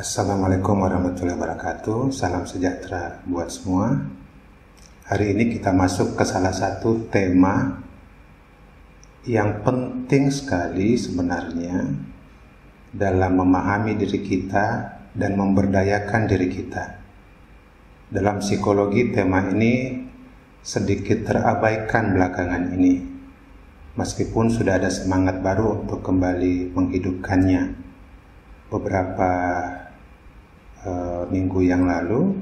Assalamualaikum warahmatullahi wabarakatuh. Salam sejahtera buat semua. Hari ini kita masuk ke salah satu tema yang penting sekali sebenarnya dalam memahami diri kita dan memberdayakan diri kita. Dalam psikologi, tema ini sedikit terabaikan belakangan ini, meskipun sudah ada semangat baru untuk kembali menghidupkannya. Beberapa minggu yang lalu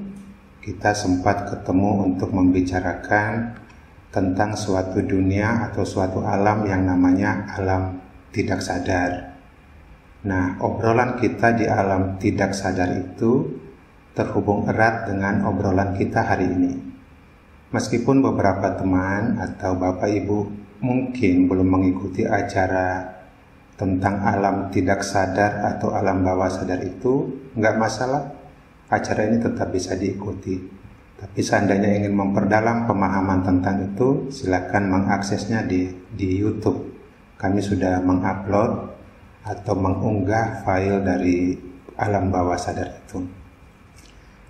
kita sempat ketemu untuk membicarakan tentang suatu dunia atau suatu alam yang namanya alam tidak sadar. Nah, obrolan kita di alam tidak sadar itu terhubung erat dengan obrolan kita hari ini. Meskipun beberapa teman atau Bapak Ibu mungkin belum mengikuti acara tentang alam tidak sadar atau alam bawah sadar itu, nggak masalah, acara ini tetap bisa diikuti. Tapi seandainya ingin memperdalam pemahaman tentang itu, silakan mengaksesnya di YouTube. Kami sudah mengupload atau mengunggah file dari alam bawah sadar itu.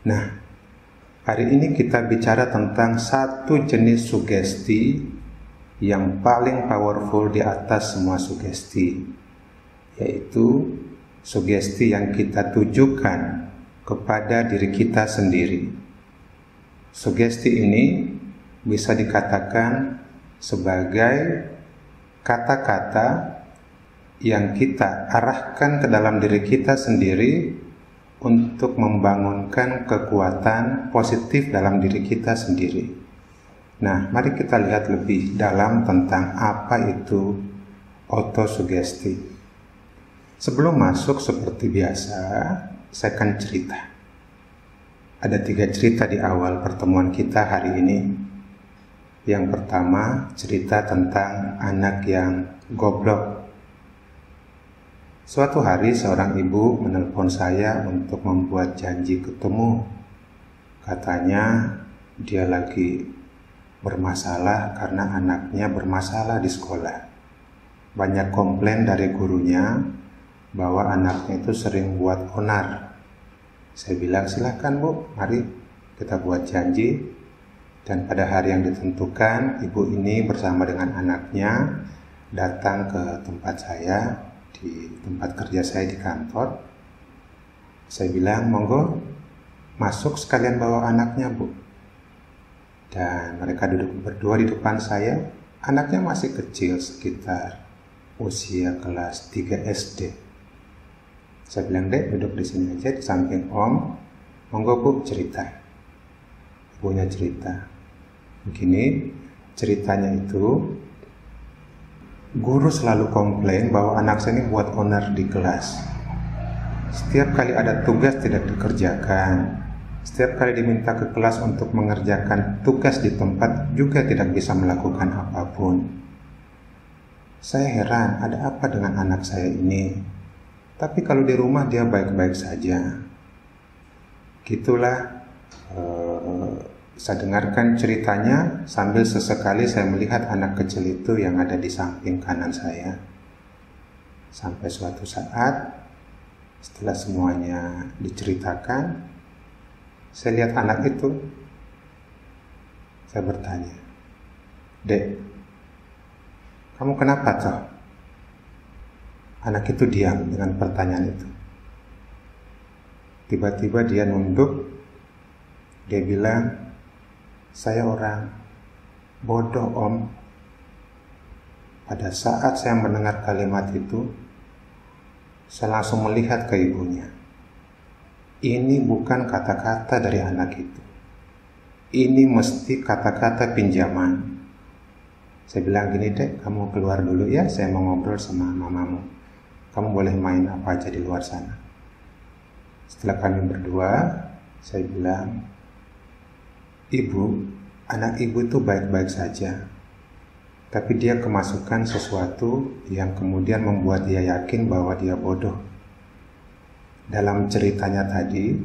Nah, hari ini kita bicara tentang satu jenis sugesti yang paling powerful di atas semua sugesti, yaitu sugesti yang kita tujukan kepada diri kita sendiri. Sugesti ini bisa dikatakan sebagai kata-kata yang kita arahkan ke dalam diri kita sendiri untuk membangunkan kekuatan positif dalam diri kita sendiri. Nah, mari kita lihat lebih dalam tentang apa itu autosugesti. Sebelum masuk, seperti biasa, saya akan cerita. Ada 3 cerita di awal pertemuan kita hari ini. Yang pertama, cerita tentang anak yang goblok. Suatu hari seorang ibu menelpon saya untuk membuat janji ketemu. Katanya dia lagi bermasalah karena anaknya bermasalah di sekolah. Banyak komplain dari gurunya bahwa anaknya itu sering buat onar. Saya bilang, silahkan Bu, mari kita buat janji. Dan pada hari yang ditentukan, ibu ini bersama dengan anaknya datang ke tempat saya, di tempat kerja saya di kantor. Saya bilang, monggo masuk sekalian bawa anaknya Bu. Dan mereka duduk berdua di depan saya. Anaknya masih kecil, sekitar usia kelas 3 SD. Saya bilang, Dek, duduk di sini aja di samping Om. Monggo Bu, cerita. Ibunya cerita. Begini ceritanya itu, guru selalu komplain bahwa anak saya ini buat onar di kelas. Setiap kali ada tugas tidak dikerjakan. Setiap kali diminta ke kelas untuk mengerjakan tugas di tempat juga tidak bisa melakukan apapun. Saya heran, ada apa dengan anak saya ini? Tapi kalau di rumah dia baik-baik saja. Gitulah, saya dengarkan ceritanya sambil sesekali saya melihat anak kecil itu yang ada di samping kanan saya. Sampai suatu saat, setelah semuanya diceritakan, saya lihat anak itu. Saya bertanya, Dek, kamu kenapa toh? Anak itu diam dengan pertanyaan itu. Tiba-tiba dia nunduk. Dia bilang, saya orang bodoh Om. Pada saat saya mendengar kalimat itu, saya langsung melihat ke ibunya. Ini bukan kata-kata dari anak itu. Ini mesti kata-kata pinjaman. Saya bilang gini, Dek, kamu keluar dulu ya, saya mau ngobrol sama mamamu. Kamu boleh main apa aja di luar sana. Setelah kami berdua, saya bilang, Ibu, anak ibu itu baik-baik saja. Tapi dia kemasukan sesuatu yang kemudian membuat dia yakin bahwa dia bodoh. Dalam ceritanya tadi,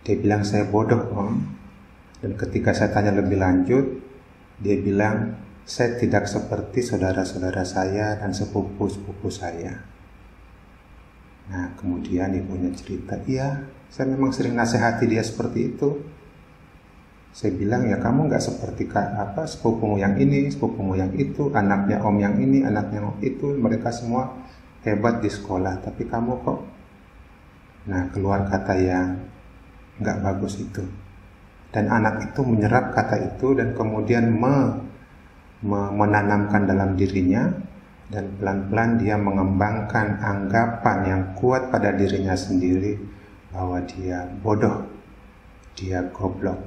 dia bilang saya bodoh Om. Dan ketika saya tanya lebih lanjut, dia bilang saya tidak seperti saudara-saudara saya dan sepupu-sepupu saya. Nah, kemudian ibunya cerita, iya, saya memang sering nasihati dia seperti itu. Saya bilang, ya kamu nggak seperti sepupumu yang ini, sepupumu yang itu, anaknya om yang ini, anaknya om itu, mereka semua hebat di sekolah, tapi kamu kok. Nah, keluar kata yang nggak bagus itu. Dan anak itu menyerap kata itu dan kemudian menanamkan dalam dirinya, dan pelan-pelan dia mengembangkan anggapan yang kuat pada dirinya sendiri bahwa dia bodoh, dia goblok.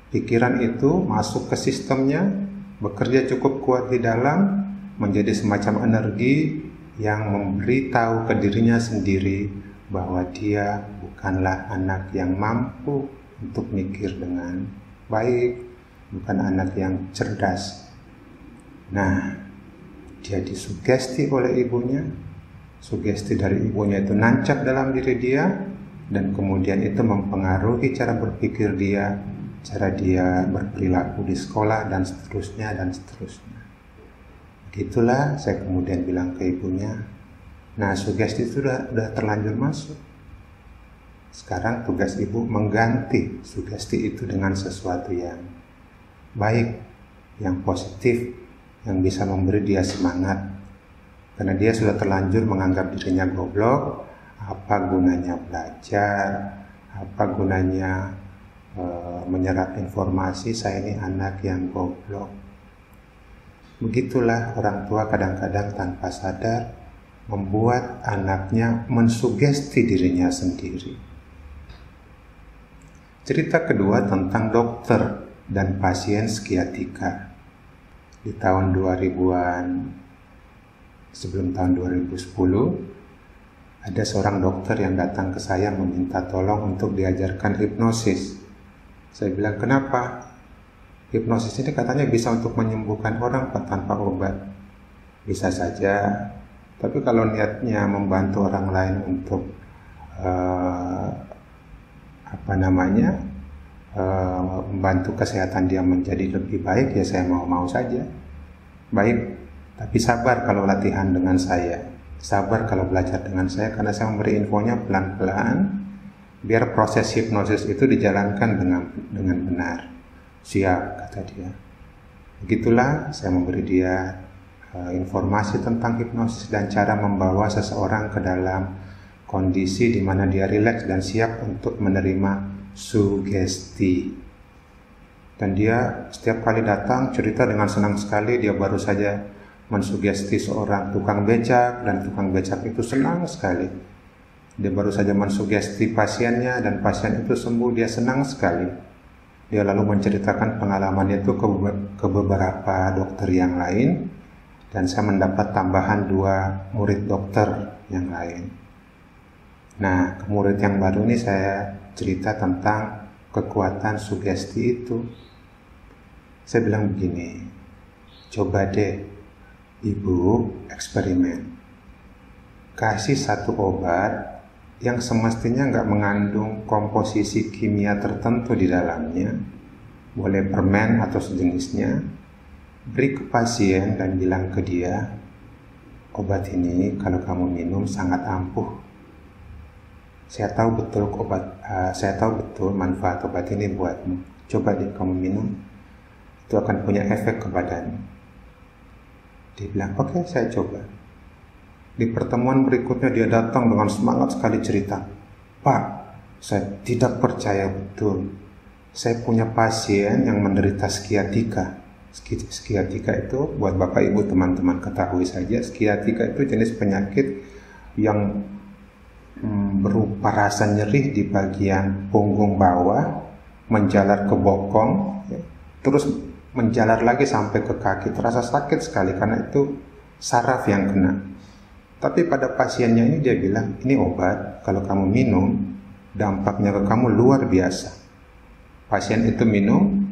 Pikiran itu masuk ke sistemnya, bekerja cukup kuat di dalam, menjadi semacam energi yang memberitahu ke dirinya sendiri bahwa dia bukanlah anak yang mampu untuk mikir dengan baik, bukan anak yang cerdas. Nah, dia disugesti oleh ibunya, sugesti dari ibunya itu nancap dalam diri dia, dan kemudian itu mempengaruhi cara berpikir dia, cara dia berperilaku di sekolah, dan seterusnya, dan seterusnya. Begitulah saya kemudian bilang ke ibunya, nah sugesti itu udah terlanjur masuk. Sekarang tugas ibu mengganti sugesti itu dengan sesuatu yang baik, yang positif, yang bisa memberi dia semangat. Karena dia sudah terlanjur menganggap dirinya goblok, apa gunanya belajar, apa gunanya menyerap informasi, saya ini anak yang goblok. Begitulah orang tua kadang-kadang tanpa sadar membuat anaknya mensugesti dirinya sendiri. Cerita kedua tentang dokter dan pasien skiatika. Di tahun 2000-an, sebelum tahun 2010, ada seorang dokter yang datang ke saya meminta tolong untuk diajarkan hipnosis. Saya bilang, kenapa? Hipnosis ini katanya bisa untuk menyembuhkan orang tanpa obat. Bisa saja, tapi kalau niatnya membantu orang lain untuk membantu kesehatan dia menjadi lebih baik, ya saya mau saja. Baik, tapi sabar kalau latihan dengan saya, sabar kalau belajar dengan saya, karena saya memberi infonya pelan-pelan biar proses hipnosis itu dijalankan dengan benar. Siap, kata dia. Begitulah saya memberi dia informasi tentang hipnosis dan cara membawa seseorang ke dalam kondisi di mana dia rileks dan siap untuk menerima sugesti. Dan dia setiap kali datang cerita dengan senang sekali. Dia baru saja mensugesti seorang tukang becak, dan tukang becak itu senang sekali. Dia baru saja mensugesti pasiennya, dan pasien itu sembuh. Dia senang sekali. Dia lalu menceritakan pengalamannya itu ke beberapa dokter yang lain, dan saya mendapat tambahan 2 murid dokter yang lain. Nah, ke murid yang baru ini saya cerita tentang kekuatan sugesti itu. Saya bilang begini, coba deh ibu eksperimen, kasih satu obat yang semestinya nggak mengandung komposisi kimia tertentu di dalamnya, boleh permen atau sejenisnya, beri ke pasien dan bilang ke dia, obat ini kalau kamu minum sangat ampuh. Saya tahu betul manfaat obat ini buatmu. Coba deh kamu minum, itu akan punya efek kepadamu. Dia bilang, oke, saya coba. Di pertemuan berikutnya dia datang dengan semangat sekali cerita, Pak, saya tidak percaya betul. Saya punya pasien yang menderita skiatika. Skiatika itu buat Bapak Ibu teman-teman ketahui saja, skiatika itu jenis penyakit yang berupa rasa nyeri di bagian punggung bawah, menjalar ke bokong, terus menjalar lagi sampai ke kaki. Terasa sakit sekali karena itu saraf yang kena. Tapi pada pasiennya ini dia bilang, ini obat, kalau kamu minum, dampaknya ke kamu luar biasa. Pasien itu minum,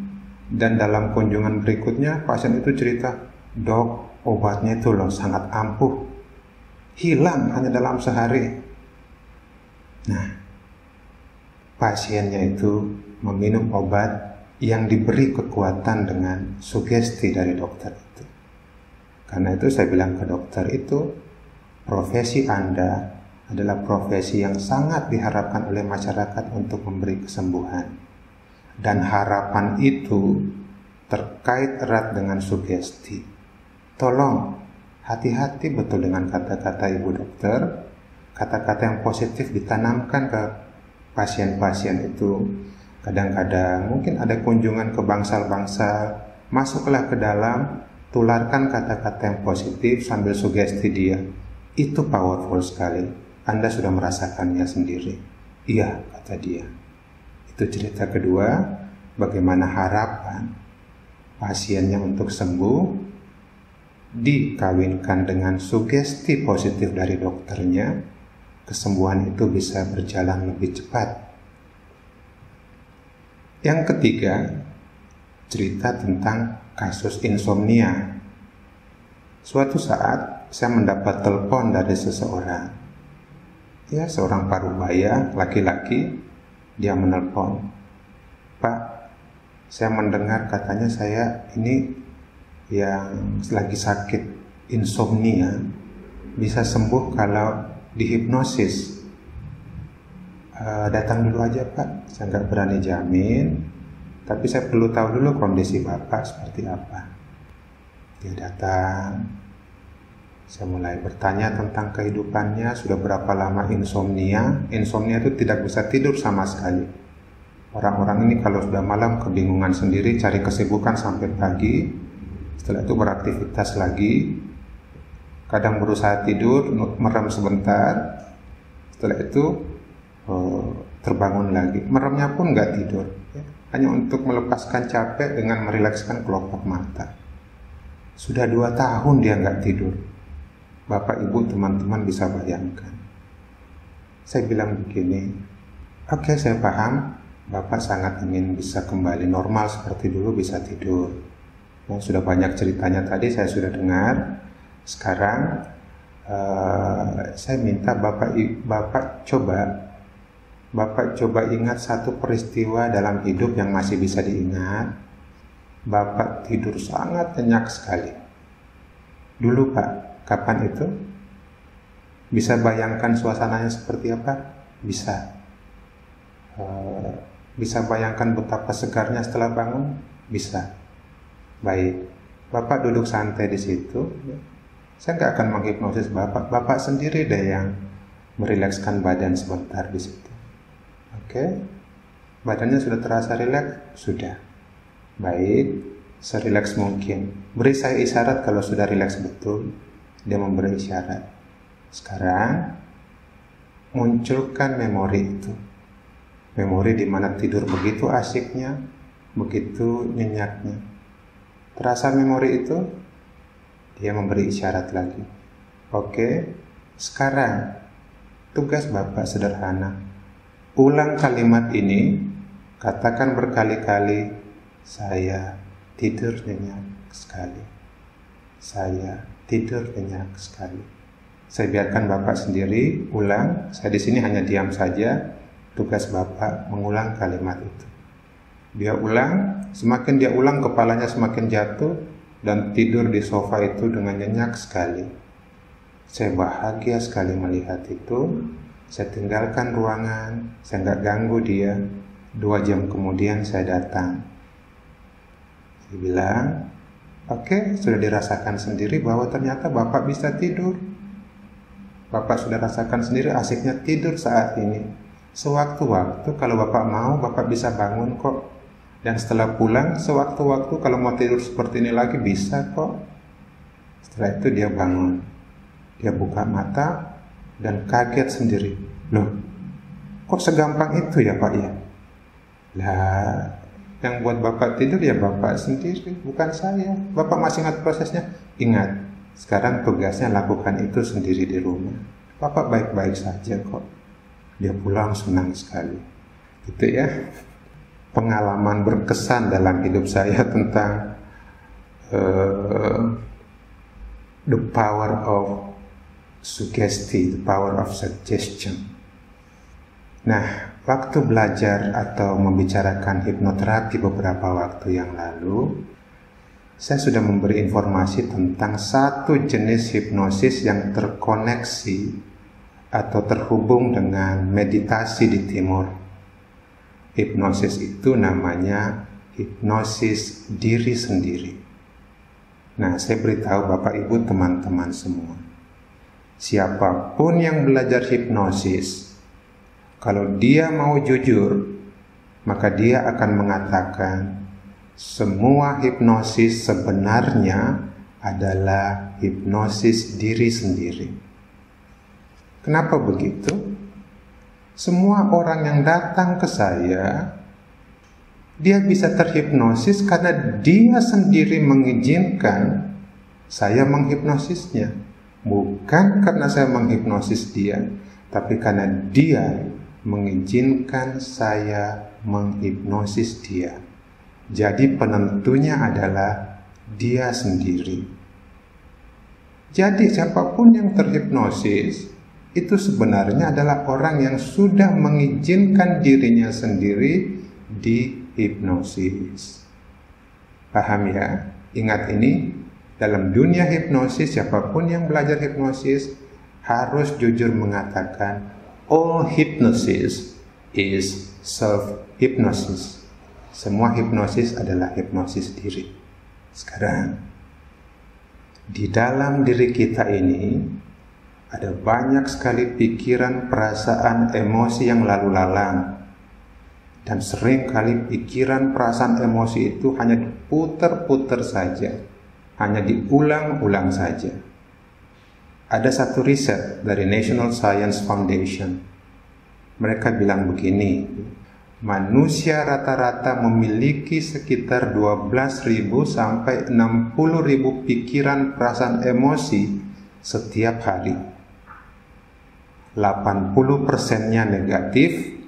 dan dalam kunjungan berikutnya, pasien itu cerita, dok, obatnya itu loh sangat ampuh. Hilang hanya dalam sehari. Nah, pasiennya itu meminum obat yang diberi kekuatan dengan sugesti dari dokter itu. Karena itu saya bilang ke dokter itu, profesi Anda adalah profesi yang sangat diharapkan oleh masyarakat untuk memberi kesembuhan. Dan harapan itu terkait erat dengan sugesti. Tolong, hati-hati betul dengan kata-kata ibu dokter. Kata-kata yang positif ditanamkan ke pasien-pasien itu. Kadang-kadang mungkin ada kunjungan ke bangsal-bangsal, masuklah ke dalam, tularkan kata-kata yang positif sambil sugesti dia. Itu powerful sekali. Anda sudah merasakannya sendiri. Iya, kata dia. Itu cerita kedua, bagaimana harapan pasiennya untuk sembuh dikawinkan dengan sugesti positif dari dokternya, kesembuhan itu bisa berjalan lebih cepat. Yang ketiga, cerita tentang kasus insomnia. Suatu saat saya mendapat telepon dari seseorang. Ya, seorang parubaya, laki-laki. Dia menelpon, "Pak, saya mendengar katanya saya ini yang lagi sakit insomnia bisa sembuh kalau dihipnosis. Datang dulu aja Pak, saya nggak berani jamin, tapi saya perlu tahu dulu kondisi Bapak seperti apa." Dia datang, saya mulai bertanya tentang kehidupannya, sudah berapa lama insomnia. Insomnia itu tidak bisa tidur sama sekali. Orang-orang ini kalau sudah malam kebingungan sendiri, cari kesibukan sampai pagi. Setelah itu beraktivitas lagi, kadang berusaha tidur, merem sebentar. Setelah itu terbangun lagi. Meremnya pun nggak tidur, ya. Hanya untuk melepaskan capek dengan merilekskan kelopak mata. Sudah 2 tahun dia nggak tidur. Bapak, Ibu, teman-teman bisa bayangkan. Saya bilang begini, oke, saya paham, Bapak sangat ingin bisa kembali normal seperti dulu, bisa tidur. Sudah banyak ceritanya tadi, saya sudah dengar. Sekarang saya minta Bapak coba ingat satu peristiwa dalam hidup yang masih bisa diingat. Bapak tidur sangat nyenyak sekali. Dulu Pak, kapan itu? Bisa bayangkan suasananya seperti apa? Bisa. Bisa bayangkan betapa segarnya setelah bangun? Bisa. Baik, Bapak duduk santai di situ. Saya nggak akan menghipnosis Bapak. Bapak sendiri deh yang merilekskan badan sebentar di situ. Oke? Badannya sudah terasa rileks? Sudah. Baik, serileks mungkin. Beri saya isyarat kalau sudah rileks betul. Dia memberi isyarat. Sekarang munculkan memori itu. Memori di mana tidur begitu asyiknya, begitu nyenyaknya. Terasa memori itu? Dia memberi isyarat lagi. Oke, sekarang tugas Bapak sederhana. Ulang kalimat ini, katakan berkali-kali, saya tidur nyenyak sekali. Saya tidur nyenyak sekali. Saya biarkan Bapak sendiri ulang. Saya di sini hanya diam saja. Tugas Bapak mengulang kalimat itu. Dia ulang, semakin dia ulang kepalanya semakin jatuh dan tidur di sofa itu dengan nyenyak sekali. Saya bahagia sekali melihat itu. Saya tinggalkan ruangan, saya nggak ganggu dia. 2 jam kemudian saya datang. Saya bilang, oke, sudah dirasakan sendiri bahwa ternyata Bapak bisa tidur. Bapak sudah rasakan sendiri asiknya tidur saat ini. Sewaktu-waktu kalau Bapak mau, Bapak bisa bangun kok. Dan setelah pulang, sewaktu-waktu kalau mau tidur seperti ini lagi bisa kok. Setelah itu dia bangun. Dia buka mata dan kaget sendiri. Loh, kok segampang itu ya Pak ya? Lah, yang buat Bapak tidur ya Bapak sendiri, bukan saya. Bapak masih ingat prosesnya? Ingat. Sekarang tugasnya lakukan itu sendiri di rumah. Bapak baik-baik saja kok. Dia pulang senang sekali. Gitu ya. Pengalaman berkesan dalam hidup saya tentang the power of suggestion, the power of suggestion. Nah, waktu belajar atau membicarakan hipnoterapi beberapa waktu yang lalu, saya sudah memberi informasi tentang satu jenis hipnosis yang terkoneksi atau terhubung dengan meditasi di timur. Hipnosis itu namanya hipnosis diri sendiri. Nah, saya beritahu Bapak Ibu teman-teman semua, siapapun yang belajar hipnosis, kalau dia mau jujur, maka dia akan mengatakan semua hipnosis sebenarnya adalah hipnosis diri sendiri. Kenapa begitu? Semua orang yang datang ke saya, dia bisa terhipnosis karena dia sendiri mengizinkan saya menghipnosisnya. Bukan karena saya menghipnosis dia, tapi karena dia mengizinkan saya menghipnosis dia. Jadi penentunya adalah dia sendiri. Jadi siapapun yang terhipnosis itu sebenarnya adalah orang yang sudah mengizinkan dirinya sendiri dihipnosis. Paham ya? Ingat ini, dalam dunia hipnosis, siapapun yang belajar hipnosis harus jujur mengatakan all hypnosis is self-hypnosis. Semua hipnosis adalah hipnosis diri. Sekarang, di dalam diri kita ini ada banyak sekali pikiran, perasaan, emosi yang lalu lalang. Dan sering kali pikiran, perasaan, emosi itu hanya diputar-putar saja, hanya diulang-ulang saja. Ada satu riset dari National Science Foundation. Mereka bilang begini, manusia rata-rata memiliki sekitar 12.000 sampai 60.000 pikiran, perasaan, emosi setiap hari. 80%-nya negatif,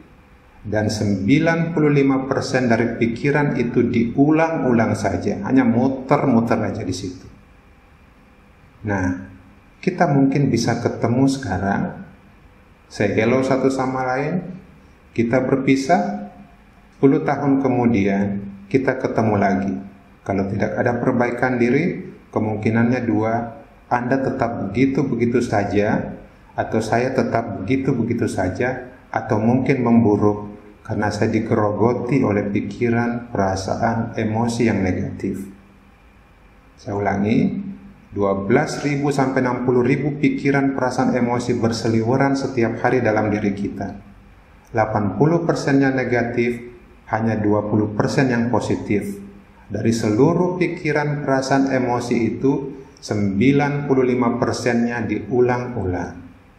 dan 95% dari pikiran itu diulang-ulang saja, hanya muter-muter aja di situ. Nah, kita mungkin bisa ketemu sekarang, say hello satu sama lain, kita berpisah, 10 tahun kemudian kita ketemu lagi. Kalau tidak ada perbaikan diri, kemungkinannya dua, Anda tetap begitu-begitu saja, atau saya tetap begitu-begitu saja, atau mungkin memburuk karena saya digerogoti oleh pikiran, perasaan, emosi yang negatif. Saya ulangi, 12.000 sampai 60.000 pikiran, perasaan, emosi berseliweran setiap hari dalam diri kita. 80%-nya negatif, hanya 20% yang positif. Dari seluruh pikiran, perasaan, emosi itu 95%-nya diulang-ulang.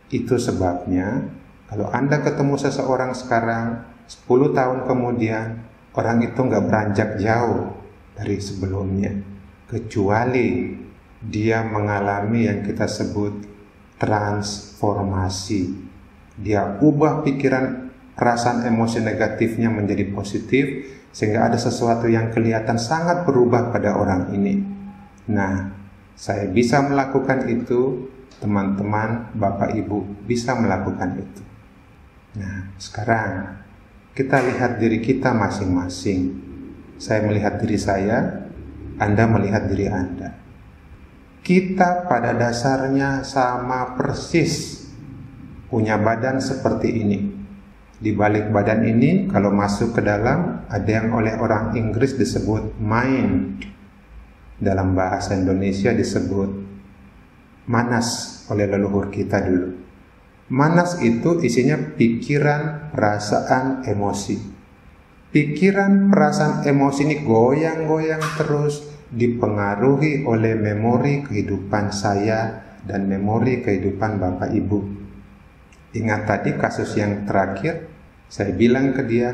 Itu sebabnya kalau Anda ketemu seseorang sekarang, 10 tahun kemudian, orang itu nggak beranjak jauh dari sebelumnya, kecuali dia mengalami yang kita sebut transformasi. Dia ubah pikiran, perasaan, emosi negatifnya menjadi positif, sehingga ada sesuatu yang kelihatan sangat berubah pada orang ini. Nah, saya bisa melakukan itu, teman-teman, Bapak Ibu bisa melakukan itu. Nah, sekarang kita lihat diri kita masing-masing. Saya melihat diri saya, Anda melihat diri Anda. Kita pada dasarnya sama persis, punya badan seperti ini. Di balik badan ini, kalau masuk ke dalam, ada yang oleh orang Inggris disebut mind. Dalam bahasa Indonesia disebut manas oleh leluhur kita dulu. Manas itu isinya pikiran, perasaan, emosi. Pikiran, perasaan, emosi ini goyang-goyang terus, dipengaruhi oleh memori kehidupan saya dan memori kehidupan Bapak Ibu. Ingat tadi kasus yang terakhir, saya bilang ke dia,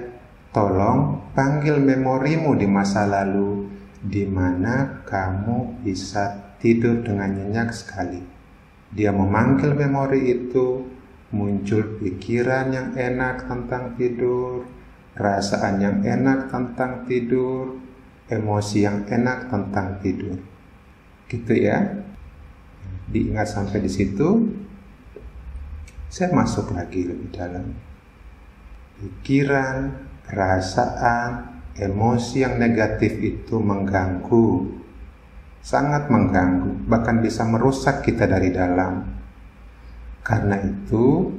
tolong panggil memorimu di masa lalu, di mana kamu bisa tidur dengan nyenyak sekali. Dia memanggil memori itu, muncul pikiran yang enak tentang tidur, perasaan yang enak tentang tidur, emosi yang enak tentang tidur. Gitu ya. Diingat sampai di situ. Saya masuk lagi lebih dalam. Pikiran, perasaan, emosi yang negatif itu mengganggu, sangat mengganggu, bahkan bisa merusak kita dari dalam. Karena itu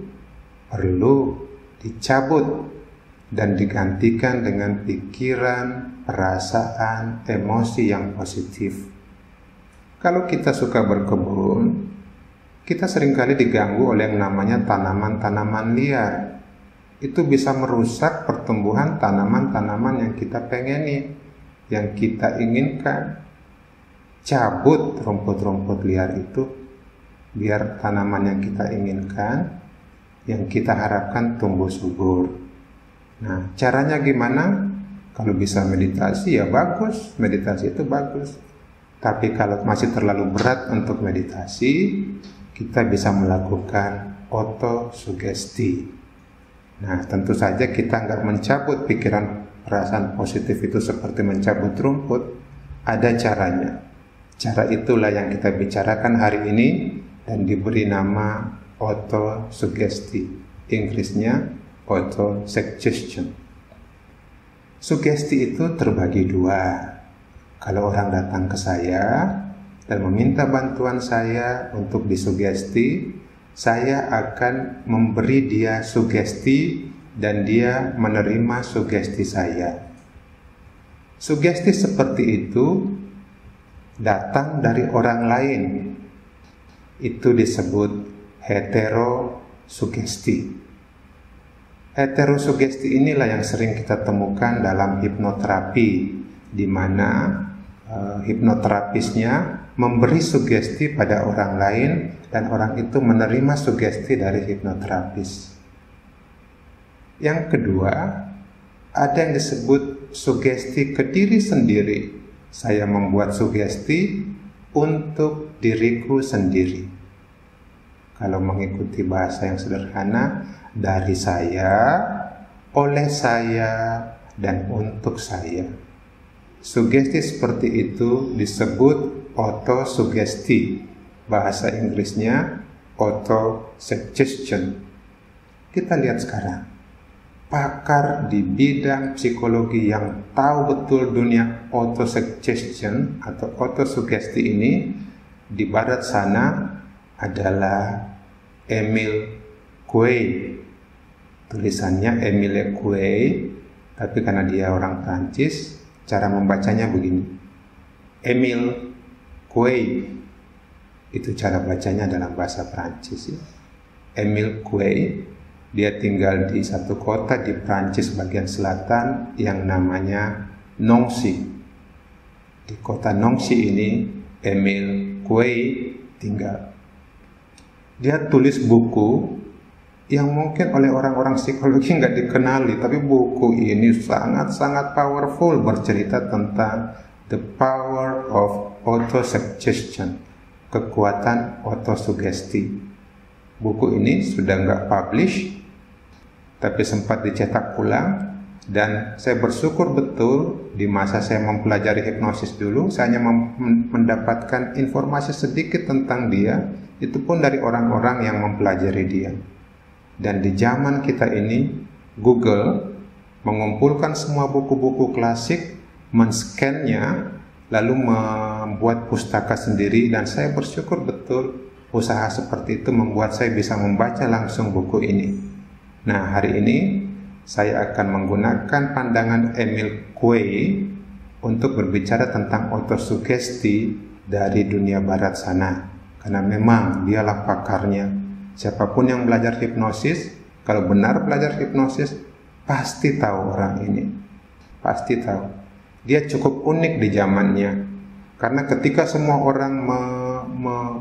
perlu dicabut dan digantikan dengan pikiran, perasaan, emosi yang positif. Kalau kita suka berkebun, kita seringkali diganggu oleh yang namanya tanaman-tanaman liar. Itu bisa merusak pertumbuhan tanaman-tanaman yang kita pengeni, yang kita inginkan. Cabut rumput-rumput liar itu, biar tanaman yang kita inginkan, yang kita harapkan tumbuh subur. Nah, caranya gimana? Kalau bisa meditasi ya bagus, meditasi itu bagus. Tapi kalau masih terlalu berat untuk meditasi, kita bisa melakukan autosugesti. Nah, tentu saja kita nggak mencabut pikiran perasaan positif itu seperti mencabut rumput. Ada caranya. Cara itulah yang kita bicarakan hari ini dan diberi nama autosugesti. Inggrisnya autosuggestion. Sugesti itu terbagi dua. Kalau orang datang ke saya dan meminta bantuan saya untuk disugesti, saya akan memberi dia sugesti dan dia menerima sugesti saya. Sugesti seperti itu datang dari orang lain. Itu disebut heterosugesti. Heterosugesti inilah yang sering kita temukan dalam hipnoterapi, di mana hipnoterapisnya memberi sugesti pada orang lain dan orang itu menerima sugesti dari hipnoterapis. Yang kedua, ada yang disebut sugesti ke diri sendiri. Saya membuat sugesti untuk diriku sendiri. Kalau mengikuti bahasa yang sederhana, dari saya, oleh saya, dan untuk saya. Sugesti seperti itu disebut autosugesti. Bahasa Inggrisnya autosuggestion. Kita lihat sekarang. Pakar di bidang psikologi yang tahu betul dunia autosuggestion atau autosugesti ini di barat sana adalah Emile Coué. Tulisannya Emile Coué, tapi karena dia orang Prancis, cara membacanya begini. Emile Coué. Itu cara bacanya dalam bahasa Prancis. Ya. Emile Coué, dia tinggal di satu kota di Prancis bagian selatan yang namanya Nancy. Di kota Nancy ini Emile Coué tinggal. Dia tulis buku yang mungkin oleh orang-orang psikologi nggak dikenali, tapi buku ini sangat-sangat powerful, bercerita tentang the power of autosuggestion, kekuatan autosugesti. Buku ini sudah nggak publish, tapi sempat dicetak ulang, dan saya bersyukur betul di masa saya mempelajari hipnosis dulu, saya hanya mendapatkan informasi sedikit tentang dia, itu pun dari orang-orang yang mempelajari dia. Dan di zaman kita ini, Google mengumpulkan semua buku-buku klasik, men-scan-nya, lalu membuat pustaka sendiri, dan saya bersyukur betul usaha seperti itu membuat saya bisa membaca langsung buku ini. Nah, hari ini saya akan menggunakan pandangan Emile Coué untuk berbicara tentang autosugesti dari dunia barat sana, karena memang dialah pakarnya. Siapapun yang belajar hipnosis, kalau benar belajar hipnosis, pasti tahu orang ini. Pasti tahu. Dia cukup unik di zamannya. Karena ketika semua orang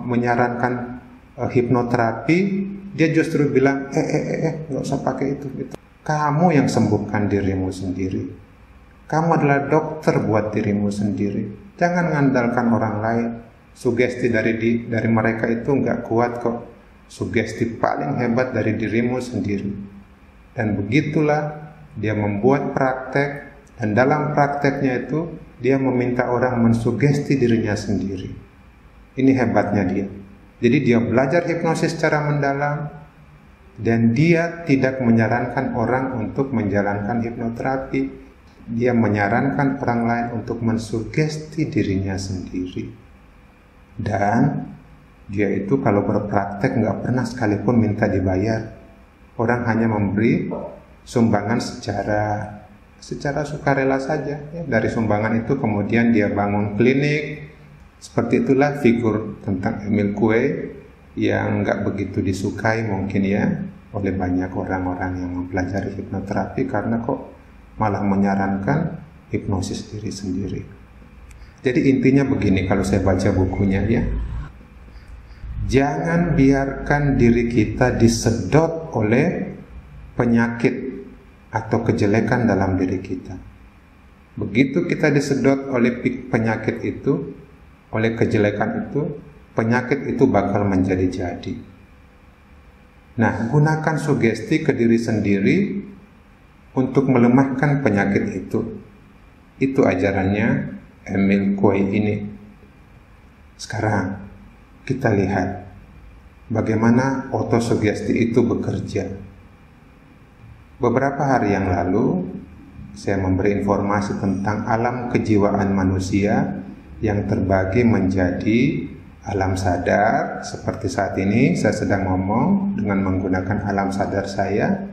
menyarankan hipnoterapi, dia justru bilang, nggak usah pakai itu. Kamu yang sembuhkan dirimu sendiri. Kamu adalah dokter buat dirimu sendiri. Jangan mengandalkan orang lain. Sugesti dari mereka itu nggak kuat kok. Sugesti paling hebat dari dirimu sendiri. Dan begitulah dia membuat praktek, dan dalam prakteknya itu dia meminta orang mensugesti dirinya sendiri. Ini hebatnya dia. Jadi dia belajar hipnosis secara mendalam, dan dia tidak menyarankan orang untuk menjalankan hipnoterapi. Dia menyarankan orang lain untuk mensugesti dirinya sendiri. Dan Dia itu kalau berpraktek nggak pernah sekalipun minta dibayar. Orang hanya memberi sumbangan secara sukarela saja. Ya, dari sumbangan itu kemudian dia bangun klinik. Seperti itulah figur tentang Emil Coué yang nggak begitu disukai mungkin ya oleh banyak orang-orang yang mempelajari hipnoterapi, karena kok malah menyarankan hipnosis diri sendiri. Jadi intinya begini kalau saya baca bukunya ya, jangan biarkan diri kita disedot oleh penyakit atau kejelekan dalam diri kita. Begitu kita disedot oleh penyakit itu, oleh kejelekan itu, penyakit itu bakal menjadi jadi. Nah, gunakan sugesti ke diri sendiri untuk melemahkan penyakit itu. Itu ajarannya Emil Coué ini. Sekarang kita lihat bagaimana otosugesti itu bekerja. Beberapa hari yang lalu saya memberi informasi tentang alam kejiwaan manusia yang terbagi menjadi alam sadar. Seperti saat ini saya sedang ngomong dengan menggunakan alam sadar saya.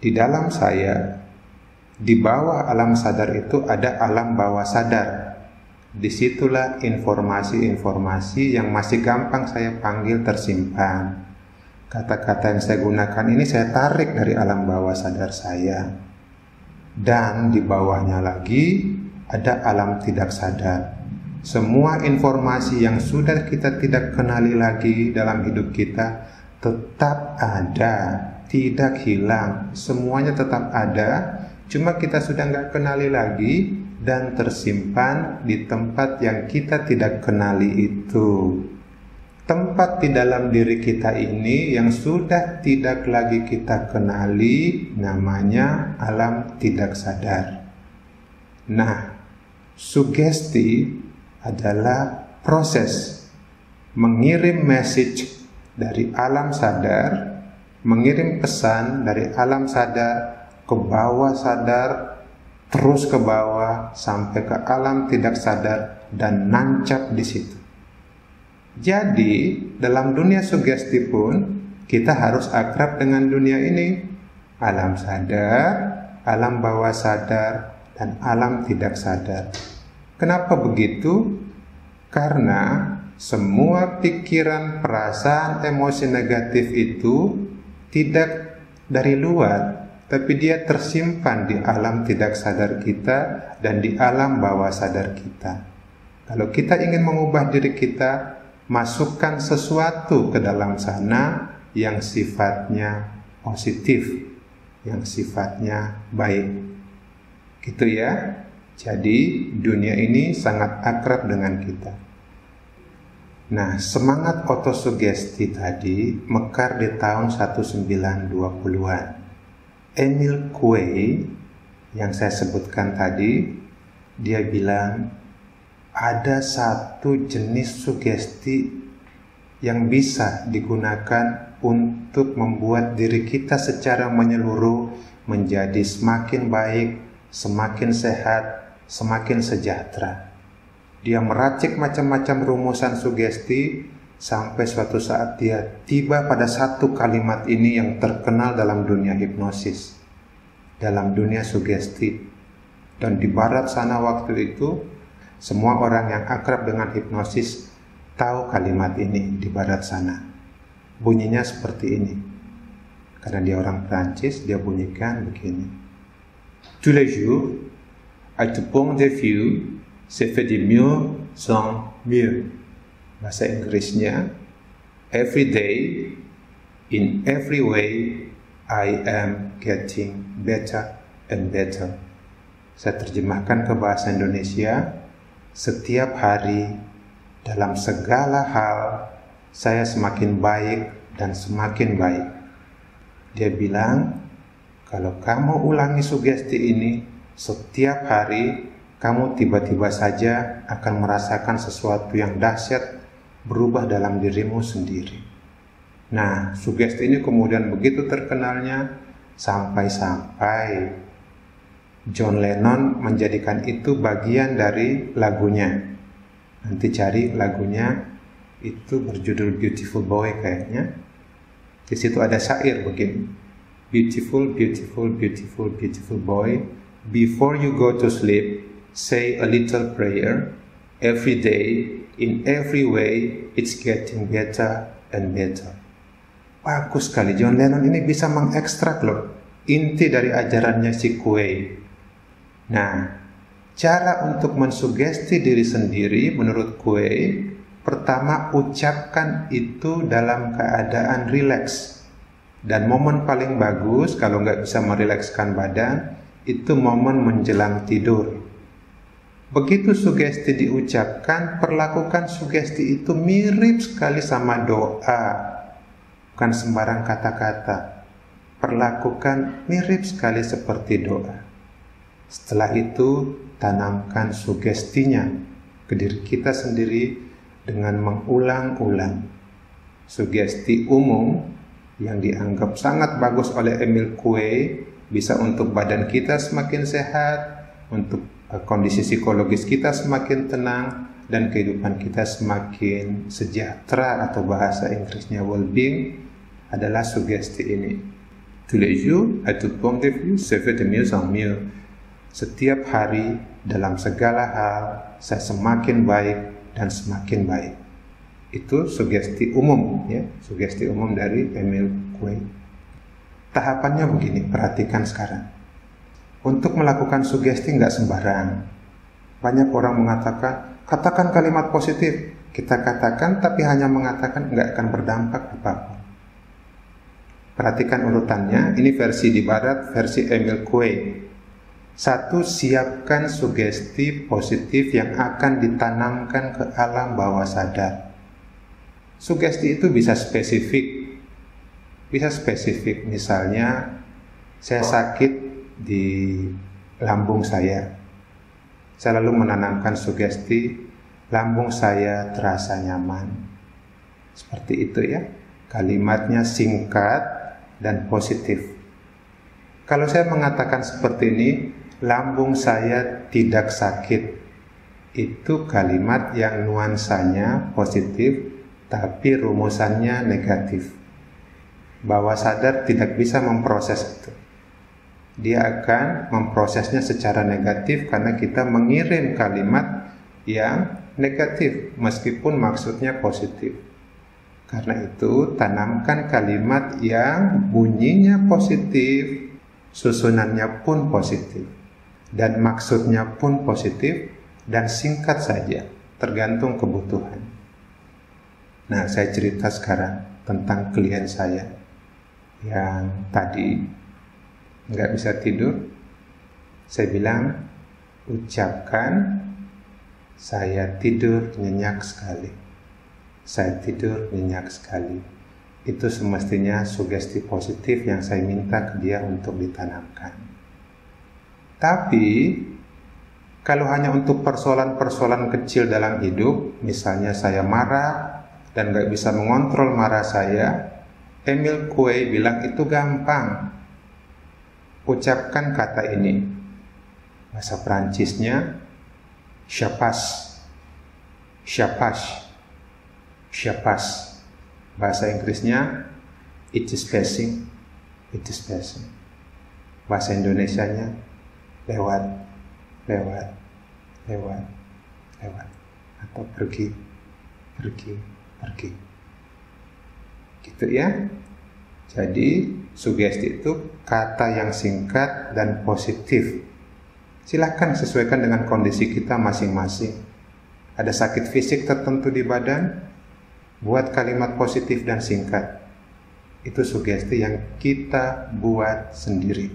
Di dalam saya, di bawah alam sadar itu ada alam bawah sadar. Disitulah informasi-informasi yang masih gampang saya panggil tersimpan. Kata-kata yang saya gunakan ini saya tarik dari alam bawah sadar saya. Dan di bawahnya lagi ada alam tidak sadar. Semua informasi yang sudah kita tidak kenali lagi dalam hidup kita tetap ada, tidak hilang. Semuanya tetap ada, cuma kita sudah nggak kenali lagi dan tersimpan di tempat yang kita tidak kenali itu. Tempat di dalam diri kita ini yang sudah tidak lagi kita kenali namanya alam tidak sadar. Nah, sugesti adalah proses mengirim message dari alam sadar, mengirim pesan dari alam sadar ke bawah sadar, terus ke bawah sampai ke alam tidak sadar dan nancap di situ. Jadi dalam dunia sugesti pun kita harus akrab dengan dunia ini, alam sadar, alam bawah sadar, dan alam tidak sadar. Kenapa begitu? Karena semua pikiran, perasaan, emosi negatif itu tidak dari luar, tapi dia tersimpan di alam tidak sadar kita dan di alam bawah sadar kita. Kalau kita ingin mengubah diri kita, masukkan sesuatu ke dalam sana yang sifatnya positif, yang sifatnya baik. Gitu ya. Jadi dunia ini sangat akrab dengan kita. Nah, semangat otosugesti tadi mekar di tahun 1920-an. Emil Coué yang saya sebutkan tadi, dia bilang ada satu jenis sugesti yang bisa digunakan untuk membuat diri kita secara menyeluruh menjadi semakin baik, semakin sehat, semakin sejahtera. Dia meracik macam-macam rumusan sugesti sampai suatu saat dia tiba pada satu kalimat ini yang terkenal dalam dunia hipnosis, dalam dunia sugesti. Dan di barat sana waktu itu, semua orang yang akrab dengan hipnosis tahu kalimat ini di barat sana. Bunyinya seperti ini. Karena dia orang Prancis, dia bunyikan begini. Tous les jours, à tout point de vue, se fait de mieux en mieux. Bahasa Inggrisnya, every day, in every way, I am getting better and better. Saya terjemahkan ke bahasa Indonesia, setiap hari, dalam segala hal, saya semakin baik dan semakin baik. Dia bilang, kalau kamu ulangi sugesti ini, setiap hari, kamu tiba-tiba saja akan merasakan sesuatu yang dahsyat berubah dalam dirimu sendiri. Nah, sugesti ini kemudian begitu terkenalnya, sampai-sampai John Lennon menjadikan itu bagian dari lagunya. Nanti cari lagunya Itu berjudul Beautiful Boy kayaknya. Di situ ada syair begini. Beautiful, beautiful, beautiful, beautiful boy. Before you go to sleep, say a little prayer. Every day, in every way, it's getting better and better. Bagus sekali. John Lennon ini bisa mengekstrak loh inti dari ajarannya si Quay. Nah, cara untuk mensugesti diri sendiri menurut Quay, pertama ucapkan itu dalam keadaan rileks. Dan momen paling bagus kalau nggak bisa merilekskan badan, itu momen menjelang tidur. Begitu sugesti diucapkan, perlakukan sugesti itu mirip sekali sama doa. Bukan sembarang kata-kata. Perlakukan mirip sekali seperti doa. Setelah itu, tanamkan sugestinya ke diri kita sendiri dengan mengulang-ulang. Sugesti umum yang dianggap sangat bagus oleh Emil Quay bisa untuk badan kita semakin sehat, untuk kondisi psikologis kita semakin tenang, dan kehidupan kita semakin sejahtera, atau bahasa Inggrisnya well-being, adalah sugesti ini. Tous les jours, à tout point de vue, je fais de mieux en mieux. Setiap hari, dalam segala hal, saya semakin baik dan semakin baik. Itu sugesti umum, ya, sugesti umum dari Emil Quay. Tahapannya begini, perhatikan sekarang. Untuk melakukan sugesti nggak sembarang. Banyak orang mengatakan, katakan kalimat positif. Kita katakan, tapi hanya mengatakan nggak akan berdampak apapun. Perhatikan urutannya, ini versi di barat, versi Emil Quay. 1. Siapkan sugesti positif yang akan ditanamkan ke alam bawah sadar. Sugesti itu bisa spesifik. Misalnya, saya sakit di lambung saya. Saya lalu menanamkan sugesti, lambung saya terasa nyaman. Seperti itu ya. Kalimatnya singkat dan positif. Kalau saya mengatakan seperti ini, lambung saya tidak sakit, itu kalimat yang nuansanya positif, tapi rumusannya negatif. Bawah sadar tidak bisa memproses itu. Dia akan memprosesnya secara negatif karena kita mengirim kalimat yang negatif, meskipun maksudnya positif. Karena itu, tanamkan kalimat yang bunyinya positif, susunannya pun positif, dan maksudnya pun positif, dan singkat saja, tergantung kebutuhan. Nah, saya cerita sekarang tentang klien saya yang tadi nggak bisa tidur. Saya bilang, ucapkan, saya tidur nyenyak sekali. Saya tidur nyenyak sekali. Itu semestinya sugesti positif yang saya minta ke dia untuk ditanamkan. Tapi, kalau hanya untuk persoalan-persoalan kecil dalam hidup, misalnya saya marah dan gak bisa mengontrol marah saya, Emil Quay bilang itu gampang. Ucapkan kata ini. Bahasa Prancisnya, chapas. Bahasa Inggrisnya, it is passing. Bahasa Indonesianya, lewat. Atau pergi. Gitu ya. Jadi, sugesti itu kata yang singkat dan positif. Silakan sesuaikan dengan kondisi kita masing-masing. Ada sakit fisik tertentu di badan, buat kalimat positif dan singkat. Itu sugesti yang kita buat sendiri.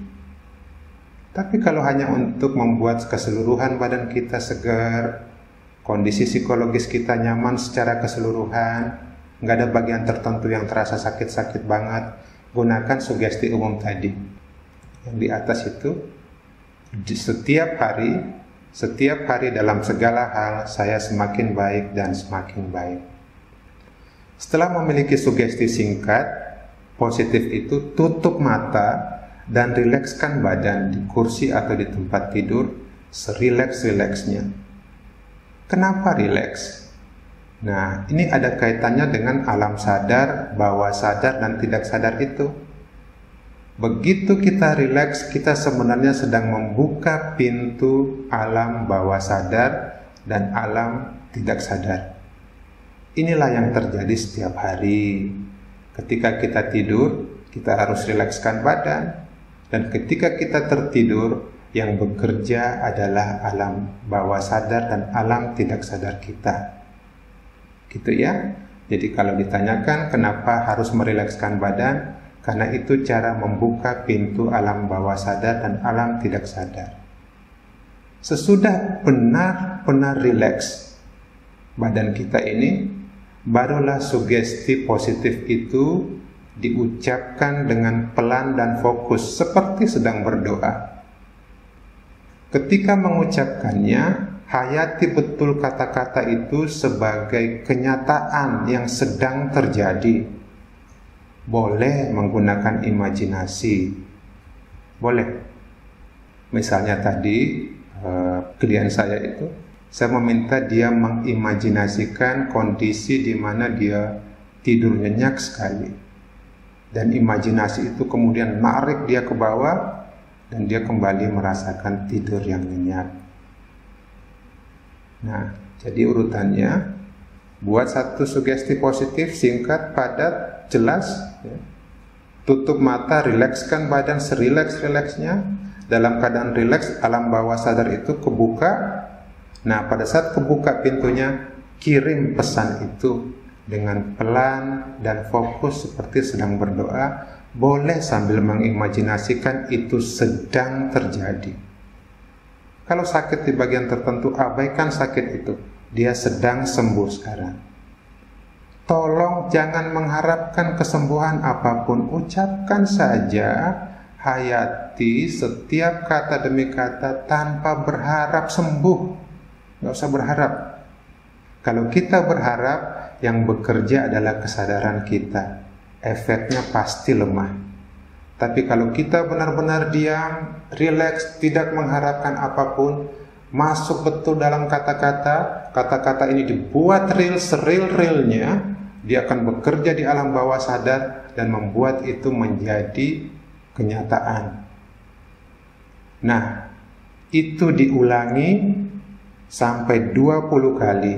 Tapi kalau hanya untuk membuat keseluruhan badan kita segar, kondisi psikologis kita nyaman secara keseluruhan, nggak ada bagian tertentu yang terasa sakit-sakit banget, gunakan sugesti umum tadi. Yang di atas itu, setiap hari dalam segala hal, saya semakin baik dan semakin baik. Setelah memiliki sugesti singkat, positif itu, tutup mata dan rilekskan badan di kursi atau di tempat tidur serileks-rileksnya. Kenapa rileks? Nah, ini ada kaitannya dengan alam sadar, bawah sadar, dan tidak sadar itu. Begitu kita rileks, kita sebenarnya sedang membuka pintu alam bawah sadar dan alam tidak sadar. Inilah yang terjadi setiap hari. Ketika kita tidur, kita harus rilekskan badan. Dan ketika kita tertidur, yang bekerja adalah alam bawah sadar dan alam tidak sadar kita. Gitu ya. Jadi kalau ditanyakan kenapa harus merilekskan badan, karena itu cara membuka pintu alam bawah sadar dan alam tidak sadar. Sesudah benar-benar rileks badan kita ini, barulah sugesti positif itu diucapkan dengan pelan dan fokus seperti sedang berdoa. Ketika mengucapkannya, hayati betul kata-kata itu sebagai kenyataan yang sedang terjadi. Boleh menggunakan imajinasi. Boleh. Misalnya tadi klien saya itu, saya meminta dia mengimajinasikan kondisi di mana dia tidur nyenyak sekali. Dan imajinasi itu kemudian narik dia ke bawah dan dia kembali merasakan tidur yang nyenyak. Nah, jadi urutannya, buat satu sugesti positif, singkat, padat, jelas. Ya. Tutup mata, rilekskan badan serileks-rileksnya. Dalam keadaan rileks, alam bawah sadar itu kebuka. Nah, pada saat kebuka pintunya, kirim pesan itu dengan pelan dan fokus seperti sedang berdoa. Boleh sambil mengimajinasikan itu sedang terjadi. Kalau sakit di bagian tertentu, abaikan sakit itu. Dia sedang sembuh sekarang. Tolong jangan mengharapkan kesembuhan apapun. Ucapkan saja, hayati setiap kata demi kata tanpa berharap sembuh. Nggak usah berharap. Kalau kita berharap, yang bekerja adalah kesadaran kita. Efeknya pasti lemah. Tapi kalau kita benar-benar diam, rileks, tidak mengharapkan apapun, masuk betul dalam kata-kata, kata-kata ini dibuat real, seril-realnya, dia akan bekerja di alam bawah sadar dan membuat itu menjadi kenyataan. Nah, itu diulangi sampai 20 kali.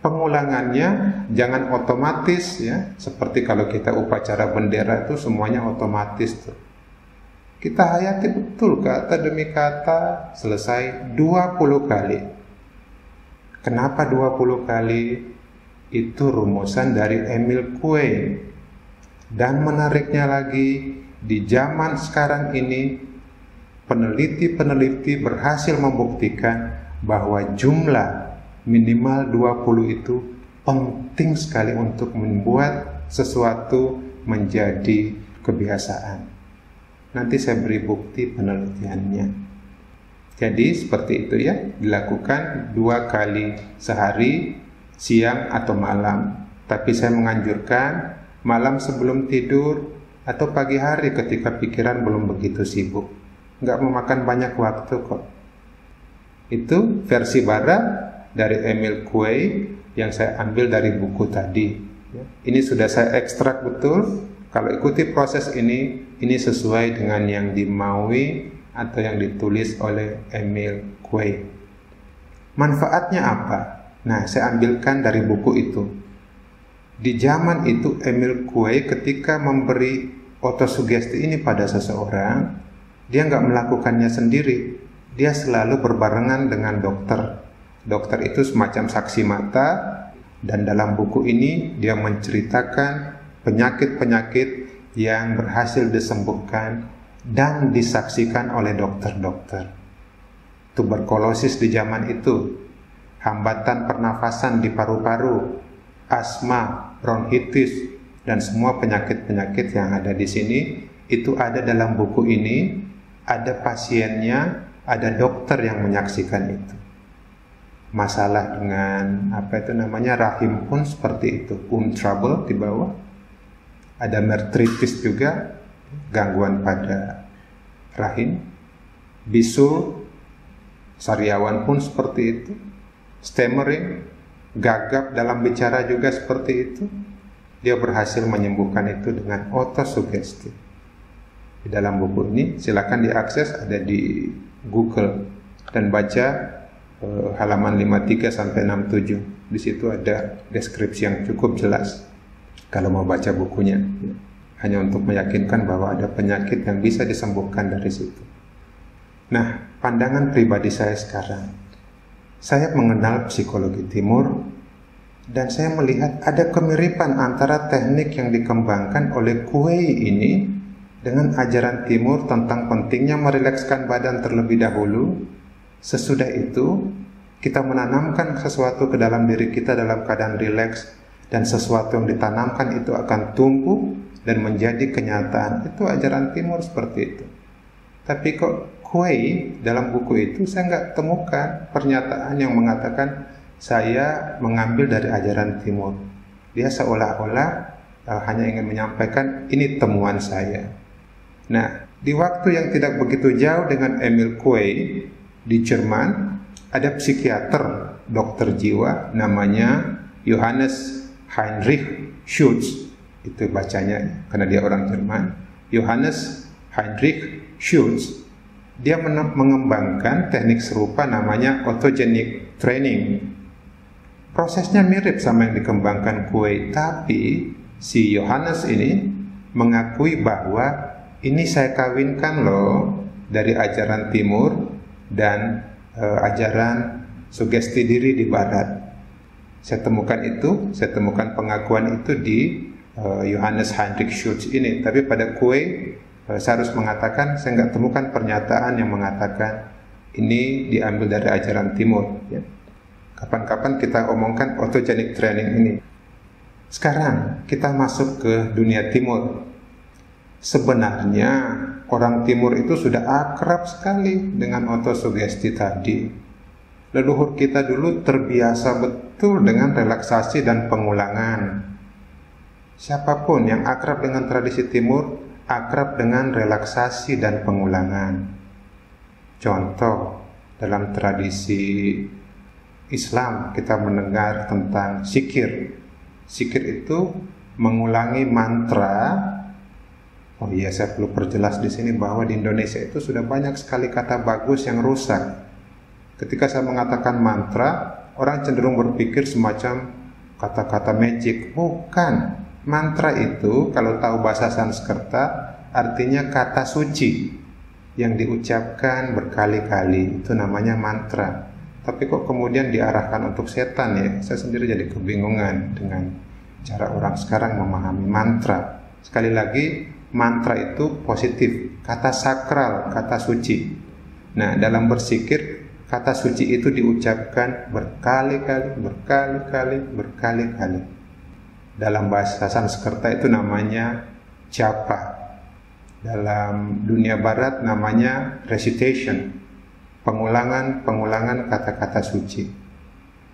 Pengulangannya jangan otomatis ya, seperti kalau kita upacara bendera itu semuanya otomatis tuh. Kita hayati betul kata demi kata, selesai 20 kali. Kenapa 20 kali? Itu rumusan dari Emil Coué. Dan menariknya lagi, di zaman sekarang ini peneliti-peneliti berhasil membuktikan bahwa jumlah minimal 20 itu penting sekali untuk membuat sesuatu menjadi kebiasaan. Nanti saya beri bukti penelitiannya. Jadi seperti itu ya, dilakukan 2 kali sehari, siang atau malam. Tapi saya menganjurkan malam sebelum tidur atau pagi hari ketika pikiran belum begitu sibuk. Nggak memakan banyak waktu kok. Itu versi barat dari Emil Coué yang saya ambil dari buku tadi. Ini sudah saya ekstrak betul. Kalau ikuti proses ini sesuai dengan yang dimaui atau yang ditulis oleh Emil Coué. Manfaatnya apa? Nah, saya ambilkan dari buku itu. Di zaman itu Emil Coué ketika memberi otosugesti ini pada seseorang, dia nggak melakukannya sendiri. Dia selalu berbarengan dengan dokter. Dokter itu semacam saksi mata, dan dalam buku ini dia menceritakan penyakit-penyakit yang berhasil disembuhkan dan disaksikan oleh dokter-dokter. Tuberkulosis di zaman itu, hambatan pernafasan di paru-paru, asma, bronkitis, dan semua penyakit-penyakit yang ada di sini, itu ada dalam buku ini, ada pasiennya, ada dokter yang menyaksikan itu. Masalah dengan rahim pun seperti itu, trouble di bawah. Ada metritis juga, gangguan pada rahim. Bisul, sariawan pun seperti itu. Stammering, gagap dalam bicara juga seperti itu. Dia berhasil menyembuhkan itu dengan autosugesti. Di dalam buku ini silakan diakses, ada di Google, dan baca halaman 53 sampai 67. Di situ ada deskripsi yang cukup jelas kalau mau baca bukunya. Hanya untuk meyakinkan bahwa ada penyakit yang bisa disembuhkan dari situ. Nah, pandangan pribadi saya sekarang, saya mengenal psikologi timur dan saya melihat ada kemiripan antara teknik yang dikembangkan oleh Kuei ini dengan ajaran timur tentang pentingnya merilekskan badan terlebih dahulu. Sesudah itu, kita menanamkan sesuatu ke dalam diri kita dalam keadaan rileks, dan sesuatu yang ditanamkan itu akan tumbuh dan menjadi kenyataan. Itu ajaran timur seperti itu. Tapi kok Kuei dalam buku itu saya nggak temukan pernyataan yang mengatakan saya mengambil dari ajaran timur. Dia seolah-olah hanya ingin menyampaikan ini temuan saya. Nah, di waktu yang tidak begitu jauh dengan Emil Kuei di Jerman, ada psikiater, dokter jiwa namanya Johannes Heinrich Schultz. Itu bacanya karena dia orang Jerman. Johannes Heinrich Schultz. Dia mengembangkan teknik serupa namanya autogenic training. Prosesnya mirip sama yang dikembangkan Kuei, tapi si Johannes ini mengakui bahwa ini saya kawinkan loh dari ajaran timur dan ajaran sugesti diri di barat. Saya temukan pengakuan itu di Johannes Heinrich Schultz ini. Tapi pada Kuei saya harus mengatakan saya nggak temukan pernyataan yang mengatakan ini diambil dari ajaran timur. Ya. Kapan-kapan kita omongkan autogenic training ini. Sekarang kita masuk ke dunia timur. Sebenarnya orang timur itu sudah akrab sekali dengan autosugesti tadi. Leluhur kita dulu terbiasa betul dengan relaksasi dan pengulangan. Siapapun yang akrab dengan tradisi timur, akrab dengan relaksasi dan pengulangan. Contoh, dalam tradisi Islam kita mendengar tentang zikir. Zikir itu mengulangi mantra. Oh iya, saya perlu perjelas di sini bahwa di Indonesia itu sudah banyak sekali kata bagus yang rusak. Ketika saya mengatakan mantra, orang cenderung berpikir semacam kata-kata magic. Bukan. Mantra itu kalau tahu bahasa Sanskerta artinya kata suci yang diucapkan berkali-kali. Itu namanya mantra. Tapi kok kemudian diarahkan untuk setan ya? Saya sendiri jadi kebingungan dengan cara orang sekarang memahami mantra. Sekali lagi, mantra itu positif, kata sakral, kata suci. Nah, dalam berzikir, kata suci itu diucapkan berkali-kali. Dalam bahasa Sanskerta itu namanya japa. Dalam dunia barat namanya recitation. Pengulangan kata-kata suci.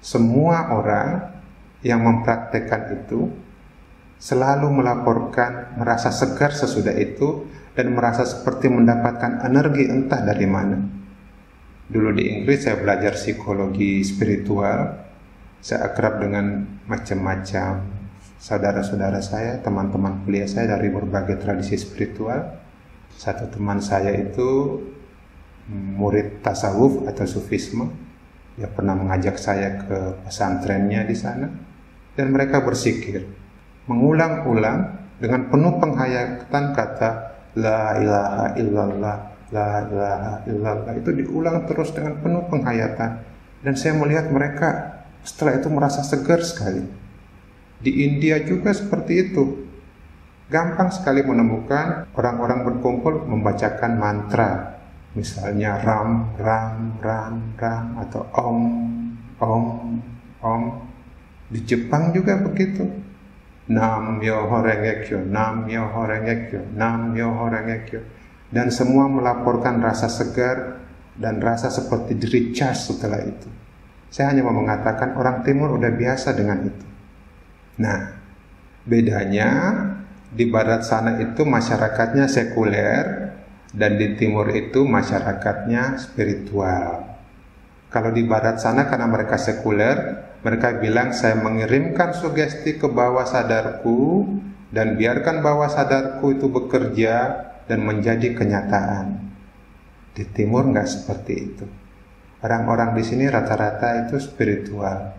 Semua orang yang mempraktekkan itu selalu melaporkan merasa segar sesudah itu dan merasa seperti mendapatkan energi entah dari mana. Dulu di Inggris saya belajar psikologi spiritual. Saya akrab dengan macam-macam saudara-saudara saya, teman-teman kuliah saya dari berbagai tradisi spiritual. Satu teman saya itu murid tasawuf atau sufisme. Dia pernah mengajak saya ke pesantrennya di sana, dan mereka berzikir mengulang-ulang dengan penuh penghayatan kata la ilaha illallah, la ilaha illallah. Itu diulang terus dengan penuh penghayatan, dan saya melihat mereka setelah itu merasa segar sekali. Di India juga seperti itu. Gampang sekali menemukan orang-orang berkumpul membacakan mantra. Misalnya ram, ram, ram, ram, atau om, om, om. Di Jepang juga begitu. Nam Myoho Renge Kyo, Nam Myoho Renge Kyo, Nam Myoho Renge Kyo. Dan semua melaporkan rasa segar dan rasa seperti di-recharge setelah itu. Saya hanya mau mengatakan orang timur udah biasa dengan itu. Nah, bedanya di barat sana itu masyarakatnya sekuler dan di timur itu masyarakatnya spiritual. Kalau di barat sana karena mereka sekuler, Mereka bilang, saya mengirimkan sugesti ke bawah sadarku dan biarkan bawah sadarku itu bekerja dan menjadi kenyataan. Di timur nggak seperti itu. Orang-orang di sini rata-rata itu spiritual.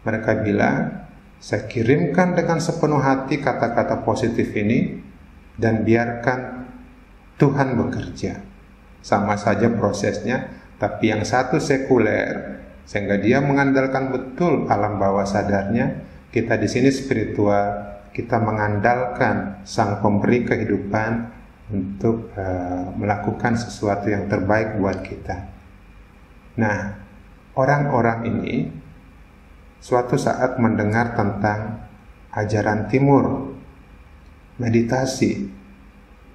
Mereka bilang, saya kirimkan dengan sepenuh hati kata-kata positif ini dan biarkan Tuhan bekerja. Sama saja prosesnya, tapi yang satu sekuler, sehingga dia mengandalkan betul alam bawah sadarnya. Kita di sini spiritual, kita mengandalkan Sang Pemberi kehidupan untuk melakukan sesuatu yang terbaik buat kita. Nah, orang-orang ini suatu saat mendengar tentang ajaran timur, meditasi.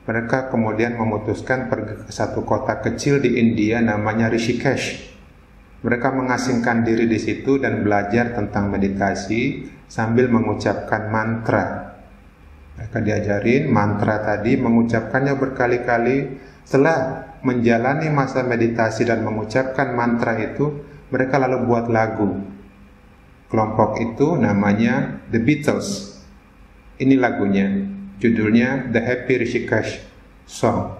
Mereka kemudian memutuskan pergi ke satu kota kecil di India namanya Rishikesh. Mereka mengasingkan diri di situ dan belajar tentang meditasi sambil mengucapkan mantra. Mereka diajarin mantra tadi, mengucapkannya berkali-kali. Setelah menjalani masa meditasi dan mengucapkan mantra itu, mereka lalu buat lagu. Kelompok itu namanya The Beatles. Ini lagunya, judulnya The Happy Rishikesh Song.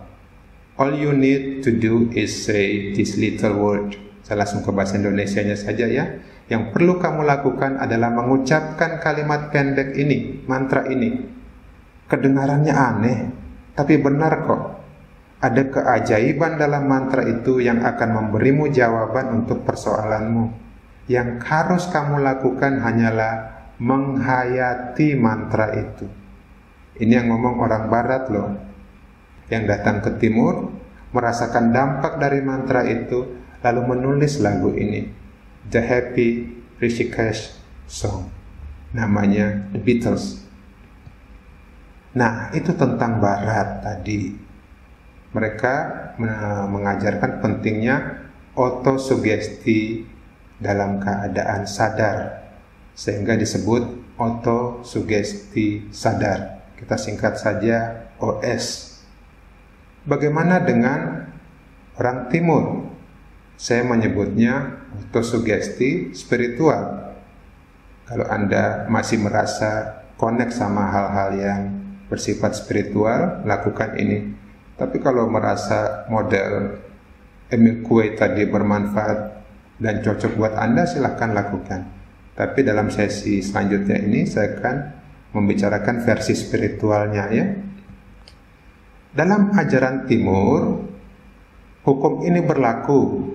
All you need to do is say this little word. Saya langsung ke bahasa Indonesianya saja ya. Yang perlu kamu lakukan adalah mengucapkan kalimat pendek ini, mantra ini. Kedengarannya aneh, tapi benar kok. Ada keajaiban dalam mantra itu yang akan memberimu jawaban untuk persoalanmu. Yang harus kamu lakukan hanyalah menghayati mantra itu. Ini yang ngomong orang barat loh. Yang datang ke timur, merasakan dampak dari mantra itu, lalu menulis lagu ini, The Happy Rishikesh Song. Namanya The Beatles. Nah, itu tentang barat tadi. Mereka mengajarkan pentingnya otosugesti dalam keadaan sadar, sehingga disebut otosugesti sadar. Kita singkat saja OS. Bagaimana dengan orang timur? Saya menyebutnya otosugesti spiritual. Kalau Anda masih merasa connect sama hal-hal yang bersifat spiritual, lakukan ini. Tapi kalau merasa model Emil Coué tadi bermanfaat dan cocok buat Anda, silahkan lakukan. Tapi dalam sesi selanjutnya ini saya akan membicarakan versi spiritualnya ya. Dalam ajaran timur, hukum ini berlaku.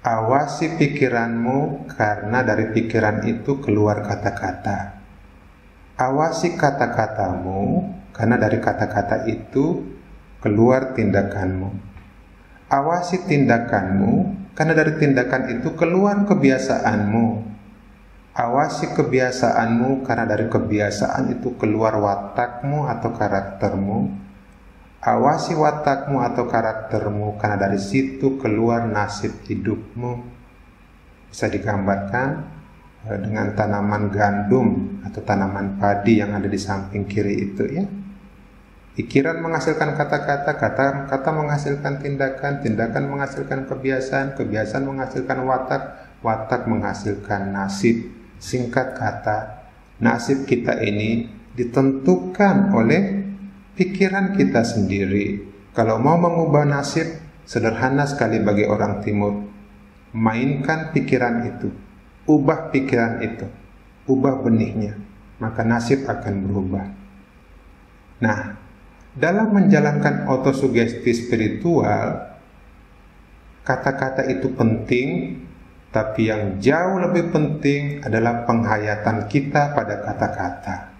Awasi pikiranmu karena dari pikiran itu keluar kata-kata. Awasi kata-katamu karena dari kata-kata itu keluar tindakanmu. Awasi tindakanmu karena dari tindakan itu keluar kebiasaanmu. Awasi kebiasaanmu karena dari kebiasaan itu keluar watakmu atau karaktermu. Awasi watakmu atau karaktermu karena dari situ keluar nasib hidupmu. Bisa digambarkan dengan tanaman gandum atau tanaman padi yang ada di samping kiri itu ya. Pikiran menghasilkan kata-kata, kata-kata menghasilkan tindakan, tindakan menghasilkan kebiasaan, kebiasaan menghasilkan watak, watak menghasilkan nasib. Singkat kata, nasib kita ini ditentukan oleh pikiran kita sendiri. Kalau mau mengubah nasib, sederhana sekali bagi orang timur. Mainkan pikiran itu. Ubah pikiran itu, ubah benihnya, maka nasib akan berubah. Nah, dalam menjalankan otosugesti spiritual, kata-kata itu penting, tapi yang jauh lebih penting adalah penghayatan kita pada kata-kata.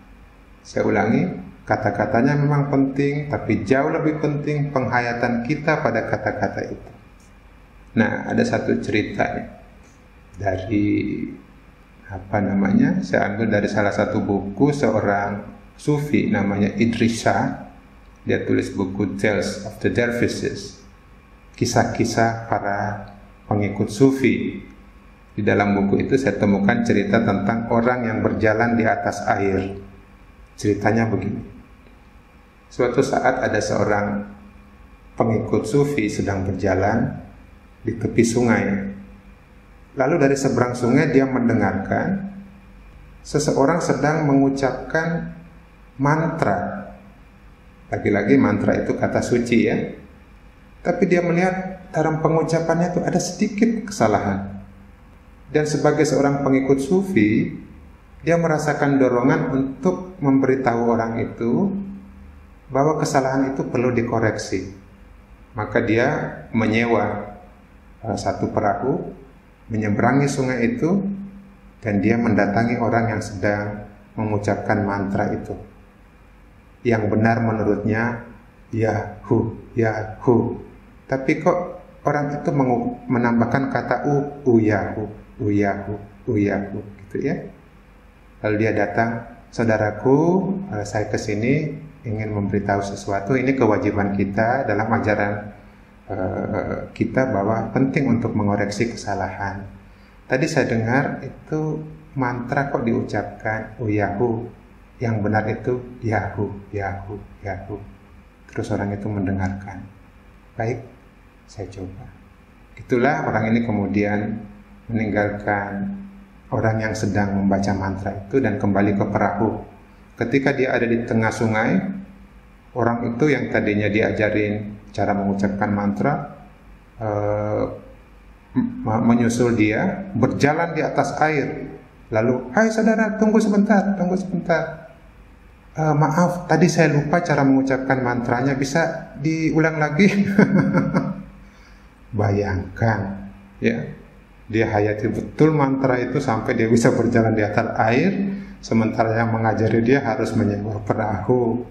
Saya ulangi, kata-katanya memang penting, tapi jauh lebih penting penghayatan kita pada kata-kata itu. Nah, ada satu cerita nih. Dari saya ambil dari salah satu buku seorang sufi namanya Idris Shah. Dia tulis buku Tales of the Dervishes, kisah-kisah para pengikut sufi. Di dalam buku itu saya temukan cerita tentang orang yang berjalan di atas air. Ceritanya begini. Suatu saat ada seorang pengikut sufi sedang berjalan di tepi sungai. Lalu dari seberang sungai dia mendengarkan seseorang sedang mengucapkan mantra. Lagi-lagi mantra itu kata suci ya. Tapi dia melihat dalam pengucapannya itu ada sedikit kesalahan. Dan sebagai seorang pengikut sufi, dia merasakan dorongan untuk memberitahu orang itu bahwa kesalahan itu perlu dikoreksi. Maka dia menyewa satu perahu, menyeberangi sungai itu, dan dia mendatangi orang yang sedang mengucapkan mantra itu. Yang benar menurutnya Yahu, Yahu. Tapi kok orang itu menambahkan kata Uyahu, Uyahu, Uyahu, gitu ya. Lalu dia datang, saudaraku, saya kesini ingin memberitahu sesuatu. Ini kewajiban kita dalam ajaran kita bahwa penting untuk mengoreksi kesalahan. Tadi saya dengar itu mantra kok diucapkan Uyahu, yang benar itu Yahu, Yahu, Yahu. Terus orang itu mendengarkan. Baik, saya coba. Itulah orang ini kemudian meninggalkan orang yang sedang membaca mantra itu dan kembali ke perahu. Ketika dia ada di tengah sungai, orang itu yang tadinya diajarin cara mengucapkan mantra menyusul dia, berjalan di atas air. Lalu, hai saudara, tunggu sebentar, tunggu sebentar. Maaf, tadi saya lupa cara mengucapkan mantranya, bisa diulang lagi? Bayangkan, ya, dia hayati betul mantra itu sampai dia bisa berjalan di atas air, sementara yang mengajari dia harus menyewa perahu.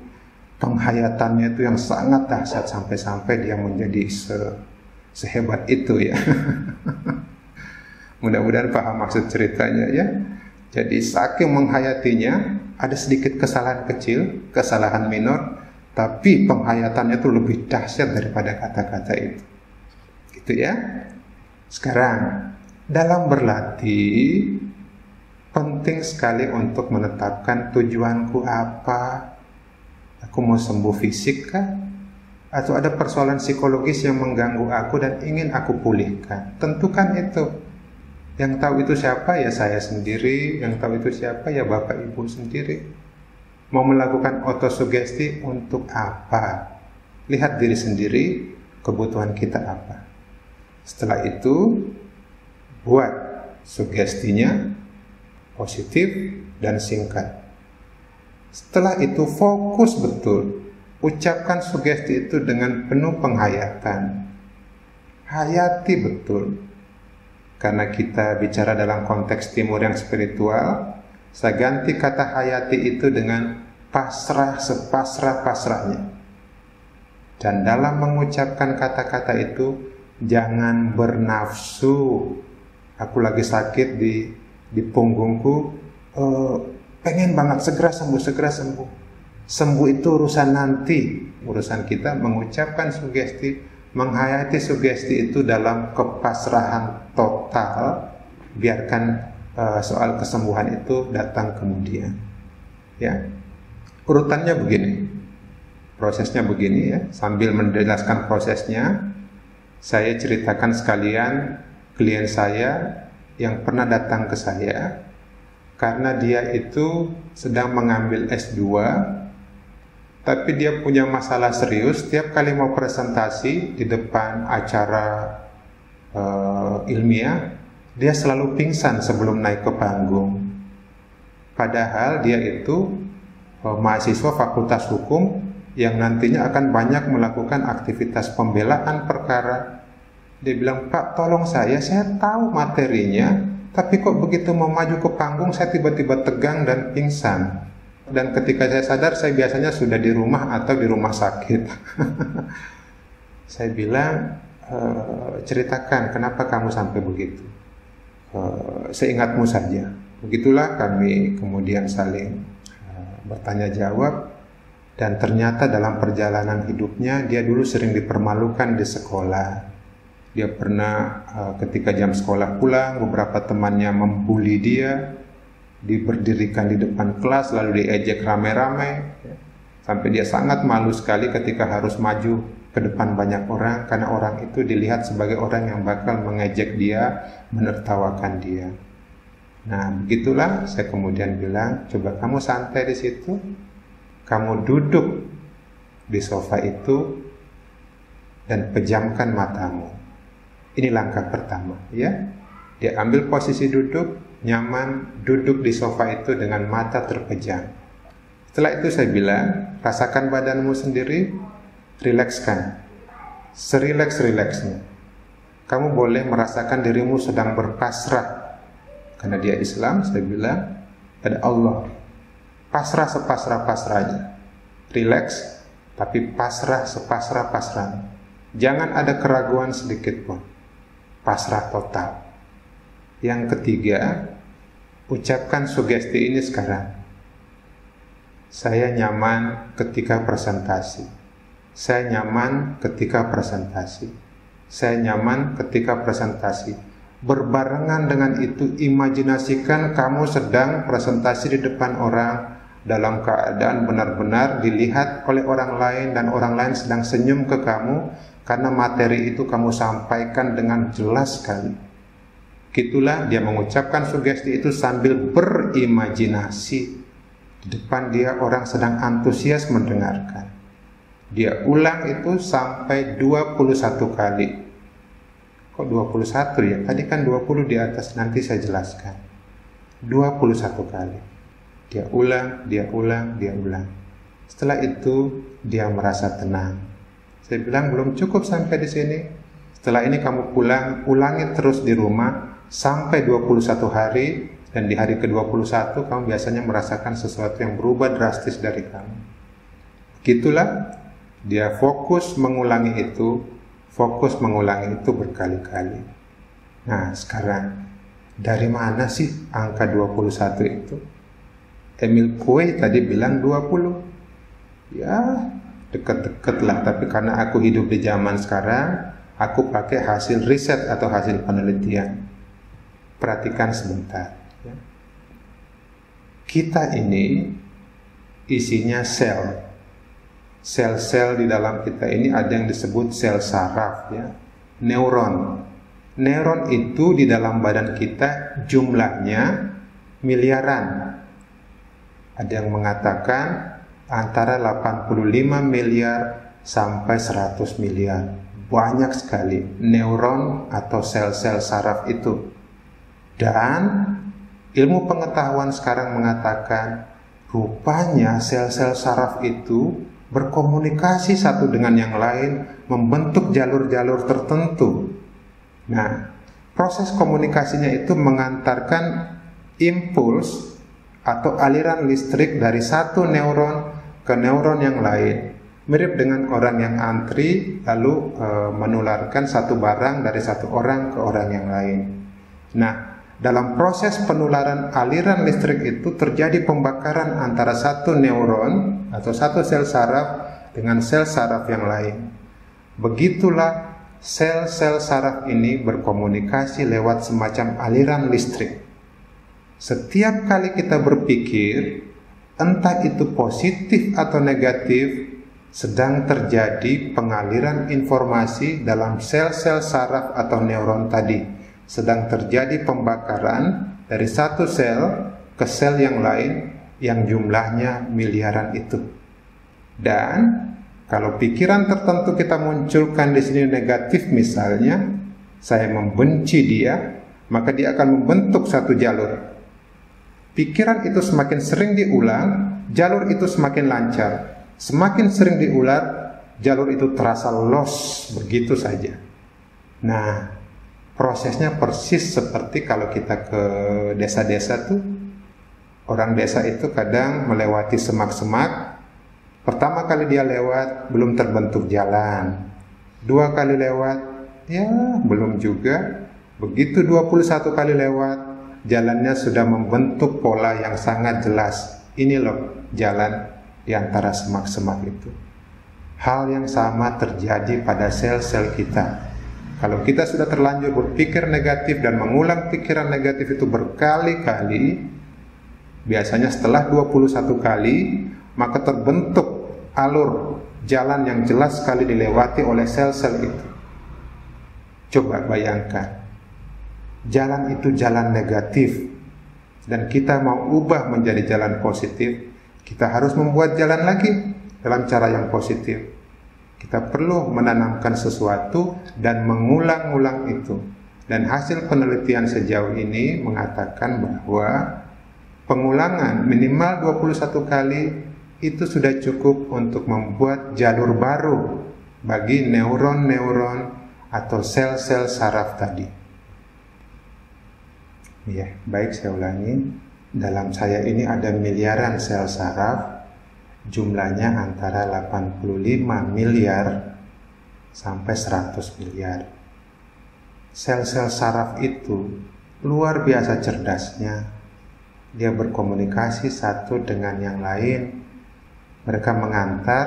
Penghayatannya itu yang sangat dahsyat sampai-sampai dia menjadi sehebat itu ya. Mudah-mudahan paham maksud ceritanya ya. Jadi saking menghayatinya, ada sedikit kesalahan kecil, kesalahan minor, tapi penghayatannya itu lebih dahsyat daripada kata-kata itu. Gitu ya. Sekarang dalam berlatih penting sekali untuk menetapkan tujuanku apa. Aku mau sembuh fisik kah? Atau ada persoalan psikologis yang mengganggu aku dan ingin aku pulihkan? Tentukan itu. Yang tahu itu siapa? Ya saya sendiri. Yang tahu itu siapa? Ya Bapak Ibu sendiri. Mau melakukan otosugesti untuk apa? Lihat diri sendiri, kebutuhan kita apa. Setelah itu, buat sugestinya positif dan singkat. Setelah itu fokus betul. Ucapkan sugesti itu dengan penuh penghayatan. Hayati betul. Karena kita bicara dalam konteks timur yang spiritual, saya ganti kata hayati itu dengan pasrah sepasrah-pasrahnya. Dan dalam mengucapkan kata-kata itu, jangan bernafsu. Aku lagi sakit di punggungku, pengen banget segera sembuh. Sembuh itu urusan nanti. Urusan kita mengucapkan sugesti, menghayati sugesti itu dalam kepasrahan total. Biarkan soal kesembuhan itu datang kemudian. Ya, urutannya begini, prosesnya begini ya. Sambil menjelaskan prosesnya, saya ceritakan sekalian klien saya yang pernah datang ke saya karena dia itu sedang mengambil S2, tapi dia punya masalah serius. Tiap kali mau presentasi di depan acara ilmiah, dia selalu pingsan sebelum naik ke panggung. Padahal dia itu mahasiswa fakultas hukum yang nantinya akan banyak melakukan aktivitas pembelaan perkara. Dia bilang, Pak, tolong saya tahu materinya, tapi kok begitu mau maju ke panggung saya tiba-tiba tegang dan pingsan. Dan ketika saya sadar, saya biasanya sudah di rumah atau di rumah sakit. Saya bilang, ceritakan kenapa kamu sampai begitu. Seingatmu saja. Begitulah kami kemudian saling bertanya jawab. Dan ternyata dalam perjalanan hidupnya, dia dulu sering dipermalukan di sekolah. Dia pernah ketika jam sekolah pulang, beberapa temannya membuli dia, diberdirikan di depan kelas, lalu diejek rame-rame, sampai dia sangat malu sekali ketika harus maju ke depan banyak orang, karena orang itu dilihat sebagai orang yang bakal mengejek dia, menertawakan dia. Nah, begitulah saya kemudian bilang, coba kamu santai di situ, kamu duduk di sofa itu dan pejamkan matamu. Ini langkah pertama, ya. Dia ambil posisi duduk, nyaman, duduk di sofa itu dengan mata terpejam. Setelah itu saya bilang, rasakan badanmu sendiri, rilekskan, serileks-rileksnya. Kamu boleh merasakan dirimu sedang berpasrah. Karena dia Islam, saya bilang, pada Allah. Pasrah sepasrah-pasrahnya. Rileks, tapi pasrah sepasrah-pasrahnya. Jangan ada keraguan sedikit pun. Pasrah total. Yang ketiga, ucapkan sugesti ini sekarang. Saya nyaman ketika presentasi. Saya nyaman ketika presentasi. Saya nyaman ketika presentasi. Berbarengan dengan itu, imajinasikan kamu sedang presentasi di depan orang dalam keadaan benar-benar dilihat oleh orang lain dan orang lain sedang senyum ke kamu karena materi itu kamu sampaikan dengan jelas sekali. Gitulah dia mengucapkan sugesti itu sambil berimajinasi. Di depan dia orang sedang antusias mendengarkan. Dia ulang itu sampai 21 kali. Kok 21 ya? Tadi kan 20 di atas, nanti saya jelaskan. 21 kali. Dia ulang, dia ulang, dia ulang. Setelah itu dia merasa tenang. Saya bilang belum cukup sampai di sini. Setelah ini kamu pulang, ulangi terus di rumah sampai 21 hari, dan di hari ke-21 kamu biasanya merasakan sesuatu yang berubah drastis dari kamu. Gitulah dia fokus mengulangi itu berkali-kali. Nah, sekarang dari mana sih angka 21 itu? Emil Coué tadi bilang 20. Ya, deket-deket lah, tapi karena aku hidup di zaman sekarang, aku pakai hasil riset atau hasil penelitian. Perhatikan sebentar ya. Kita ini isinya sel. Sel-sel di dalam kita ini ada yang disebut sel saraf ya. Neuron. Neuron itu di dalam badan kita jumlahnya miliaran. Ada yang mengatakan antara 85 miliar sampai 100 miliar. Banyak sekali neuron atau sel-sel saraf itu. Dan ilmu pengetahuan sekarang mengatakan rupanya sel-sel saraf itu berkomunikasi satu dengan yang lain, membentuk jalur-jalur tertentu. Nah, proses komunikasinya itu mengantarkan impuls atau aliran listrik dari satu neuron ke neuron yang lain. Mirip dengan orang yang antri lalu menularkan satu barang dari satu orang ke orang yang lain. Nah, dalam proses penularan aliran listrik itu terjadi pembakaran antara satu neuron atau satu sel saraf dengan sel saraf yang lain. Begitulah sel-sel saraf ini berkomunikasi lewat semacam aliran listrik. Setiap kali kita berpikir, entah itu positif atau negatif, sedang terjadi pengaliran informasi dalam sel-sel saraf atau neuron tadi. Sedang terjadi pembakaran dari satu sel ke sel yang lain yang jumlahnya miliaran itu. Dan kalau pikiran tertentu kita munculkan di sini negatif misalnya, saya membenci dia, maka dia akan membentuk satu jalur. Pikiran itu semakin sering diulang, jalur itu semakin lancar. Semakin sering diulang, jalur itu terasa los begitu saja. Nah, prosesnya persis seperti kalau kita ke desa-desa tuh, orang desa itu kadang melewati semak-semak. Pertama kali dia lewat, belum terbentuk jalan. 2 kali lewat, ya belum juga. Begitu 21 kali lewat, jalannya sudah membentuk pola yang sangat jelas. Ini loh jalan di antara semak-semak itu. Hal yang sama terjadi pada sel-sel kita. Kalau kita sudah terlanjur berpikir negatif dan mengulang pikiran negatif itu berkali-kali, biasanya setelah 21 kali, maka terbentuk alur jalan yang jelas sekali dilewati oleh sel-sel itu. Coba bayangkan, jalan itu jalan negatif, dan kita mau ubah menjadi jalan positif, kita harus membuat jalan lagi dalam cara yang positif. Kita perlu menanamkan sesuatu dan mengulang-ulang itu. Dan hasil penelitian sejauh ini mengatakan bahwa pengulangan minimal 21 kali itu sudah cukup untuk membuat jalur baru bagi neuron-neuron atau sel-sel saraf tadi. Ya, baik, saya ulangi. Dalam saya ini ada miliaran sel saraf, jumlahnya antara 85 miliar sampai 100 miliar. Sel-sel saraf itu luar biasa cerdasnya. Dia berkomunikasi satu dengan yang lain. Mereka mengantar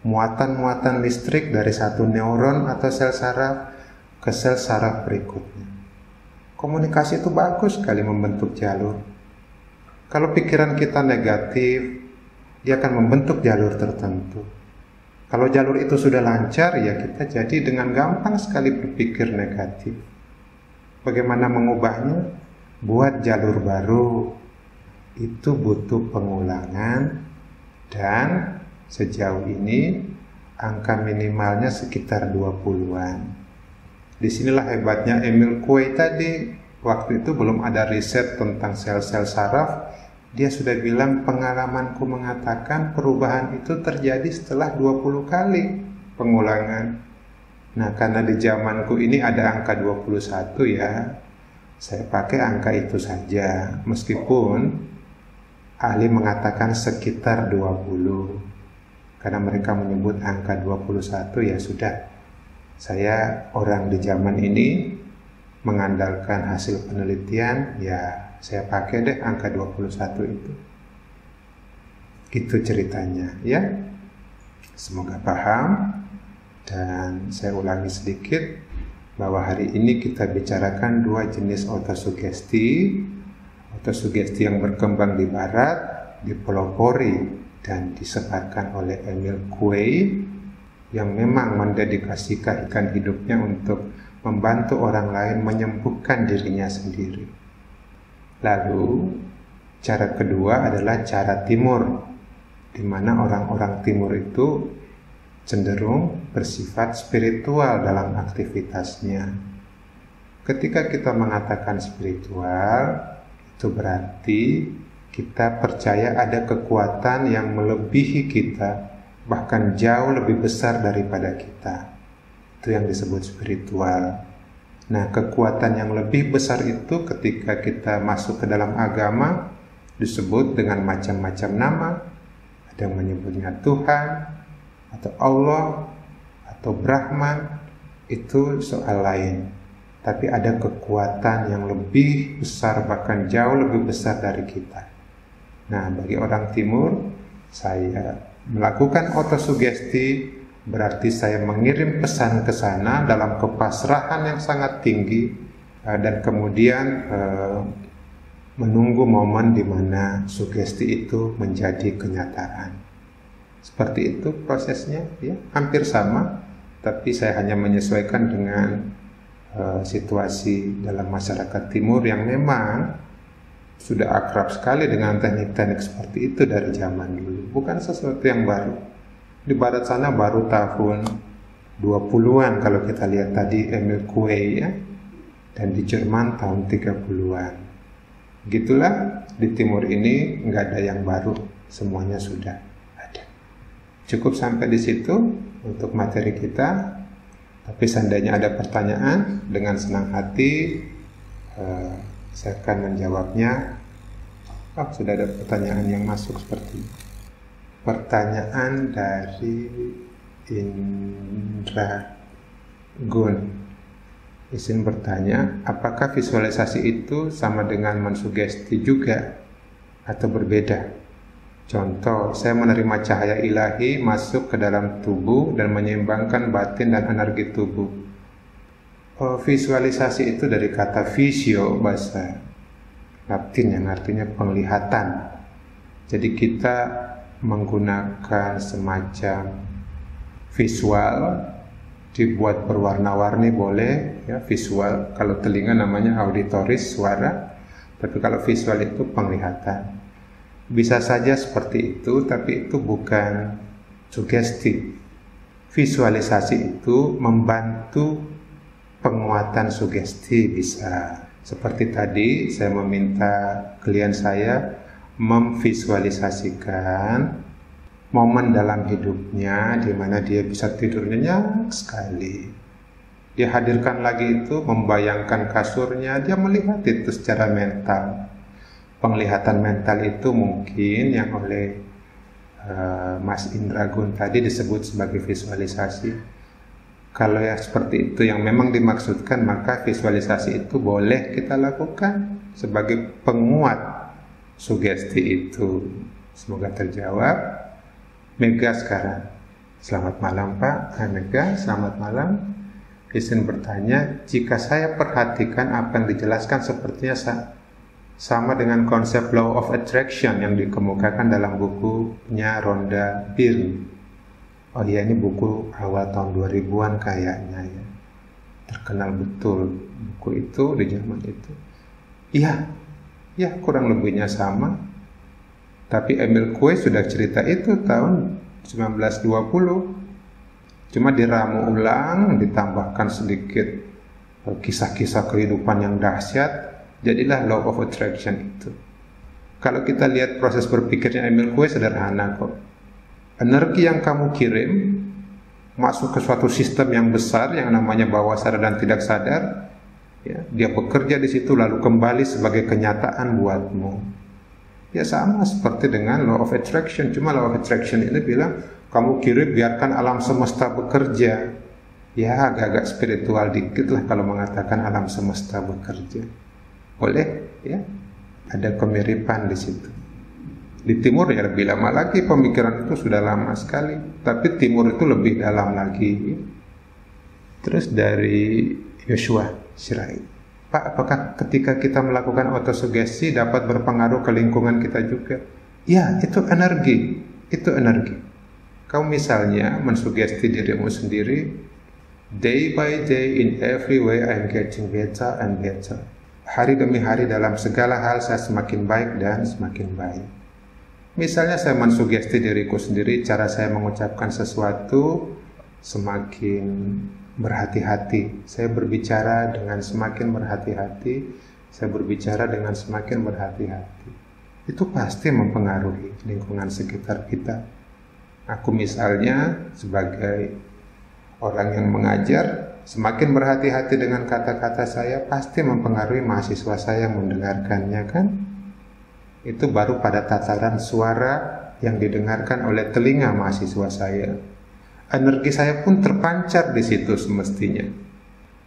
muatan-muatan listrik dari satu neuron atau sel saraf ke sel saraf berikutnya. Komunikasi itu bagus sekali membentuk jalur. Kalau pikiran kita negatif, dia akan membentuk jalur tertentu. Kalau jalur itu sudah lancar, ya kita jadi dengan gampang sekali berpikir negatif. Bagaimana mengubahnya? Buat jalur baru. Itu butuh pengulangan, dan sejauh ini angka minimalnya sekitar 20-an. Disinilah hebatnya Emil Coué tadi. Waktu itu belum ada riset tentang sel-sel saraf. Dia sudah bilang, pengalamanku mengatakan perubahan itu terjadi setelah 20 kali pengulangan. Nah, karena di zamanku ini ada angka 21 ya, saya pakai angka itu saja. Meskipun ahli mengatakan sekitar 20. Karena mereka menyebut angka 21, ya sudah. Saya orang di zaman ini mengandalkan hasil penelitian, ya saya pakai deh angka 21 itu. Gitu ceritanya ya. Semoga paham. Dan saya ulangi sedikit bahwa hari ini kita bicarakan dua jenis autosugesti. Autosugesti yang berkembang di barat, dipelopori dan disebarkan oleh Emil Coué, yang memang mendedikasikan hidupnya untuk membantu orang lain menyembuhkan dirinya sendiri. Lalu cara kedua adalah cara timur, di mana orang-orang timur itu cenderung bersifat spiritual dalam aktivitasnya. Ketika kita mengatakan spiritual, itu berarti kita percaya ada kekuatan yang melebihi kita, bahkan jauh lebih besar daripada kita. Itu yang disebut spiritual. Nah, kekuatan yang lebih besar itu ketika kita masuk ke dalam agama disebut dengan macam-macam nama. Ada yang menyebutnya Tuhan, atau Allah, atau Brahman. Itu soal lain. Tapi ada kekuatan yang lebih besar, bahkan jauh lebih besar dari kita. Nah, bagi orang timur, saya melakukan autosugesti berarti saya mengirim pesan ke sana dalam kepasrahan yang sangat tinggi, dan kemudian menunggu momen di mana sugesti itu menjadi kenyataan. Seperti itu prosesnya, ya, hampir sama, tapi saya hanya menyesuaikan dengan situasi dalam masyarakat timur yang memang sudah akrab sekali dengan teknik-teknik seperti itu dari zaman dulu. Bukan sesuatu yang baru. Di barat sana baru tahun 20-an kalau kita lihat tadi Emil Coué ya. Dan di Jerman tahun 30-an. Gitulah, di timur ini nggak ada yang baru. Semuanya sudah ada. Cukup sampai di situ untuk materi kita. Tapi seandainya ada pertanyaan, dengan senang hati saya akan menjawabnya. Sudah ada pertanyaan yang masuk seperti ini. Pertanyaan dari Indra Gun. Izin bertanya, apakah visualisasi itu sama dengan mensugesti juga atau berbeda? Contoh, saya menerima cahaya ilahi masuk ke dalam tubuh dan menyeimbangkan batin dan energi tubuh. Visualisasi itu dari kata visio, bahasa Latin yang artinya penglihatan. Jadi kita menggunakan semacam visual, dibuat berwarna-warni boleh, ya visual. Kalau telinga namanya auditoris, suara, tapi kalau visual itu penglihatan. Bisa saja seperti itu, tapi itu bukan sugesti. Visualisasi itu membantu penguatan sugesti bisa. Seperti tadi saya meminta klien saya memvisualisasikan momen dalam hidupnya di mana dia bisa tidur nyenyak sekali. Dia hadirkan lagi itu, membayangkan kasurnya, dia melihat itu secara mental. Penglihatan mental itu mungkin yang oleh Mas Indra Gun tadi disebut sebagai visualisasi. Kalau yang seperti itu yang memang dimaksudkan, maka visualisasi itu boleh kita lakukan sebagai penguat sugesti itu. Semoga terjawab. Mega sekarang. Selamat malam Pak. Hai Mega, selamat malam. Izin bertanya, jika saya perhatikan apa yang dijelaskan sepertinya sama dengan konsep law of attraction yang dikemukakan dalam bukunya Rhonda Byrne. Oh iya, ini buku awal tahun 2000-an kayaknya ya. Terkenal betul buku itu di zaman itu. Iya, kurang lebihnya sama. Tapi Emil Coué sudah cerita itu tahun 1920. Cuma diramu ulang, ditambahkan sedikit kisah-kisah kehidupan yang dahsyat, jadilah law of attraction itu. Kalau kita lihat proses berpikirnya Emil Coué sederhana kok. Energi yang kamu kirim masuk ke suatu sistem yang besar yang namanya bawah sadar dan tidak sadar, ya, dia bekerja di situ lalu kembali sebagai kenyataan buatmu. Ya sama seperti dengan law of attraction, cuma law of attraction ini bilang kamu kirim biarkan alam semesta bekerja. Ya agak-agak spiritual dikit lah kalau mengatakan alam semesta bekerja. Boleh ya, ada kemiripan di situ. Di timur ya lebih lama lagi, pemikiran itu sudah lama sekali, tapi timur itu lebih dalam lagi. Terus dari Joshua Sirait, Pak, apakah ketika kita melakukan autosugesti dapat berpengaruh ke lingkungan kita juga? Ya, itu energi. Kamu misalnya mensugesti dirimu sendiri, day by day in every way I'm getting better and better. Hari demi hari dalam segala hal saya semakin baik dan semakin baik. Misalnya saya mensugesti diriku sendiri, cara saya mengucapkan sesuatu semakin berhati-hati. Saya berbicara dengan semakin berhati-hati. Saya berbicara dengan semakin berhati-hati. Itu pasti mempengaruhi lingkungan sekitar kita. Aku misalnya sebagai orang yang mengajar, semakin berhati-hati dengan kata-kata saya, pasti mempengaruhi mahasiswa saya yang mendengarkannya kan? Itu baru pada tataran suara yang didengarkan oleh telinga mahasiswa saya. Energi saya pun terpancar di situ semestinya.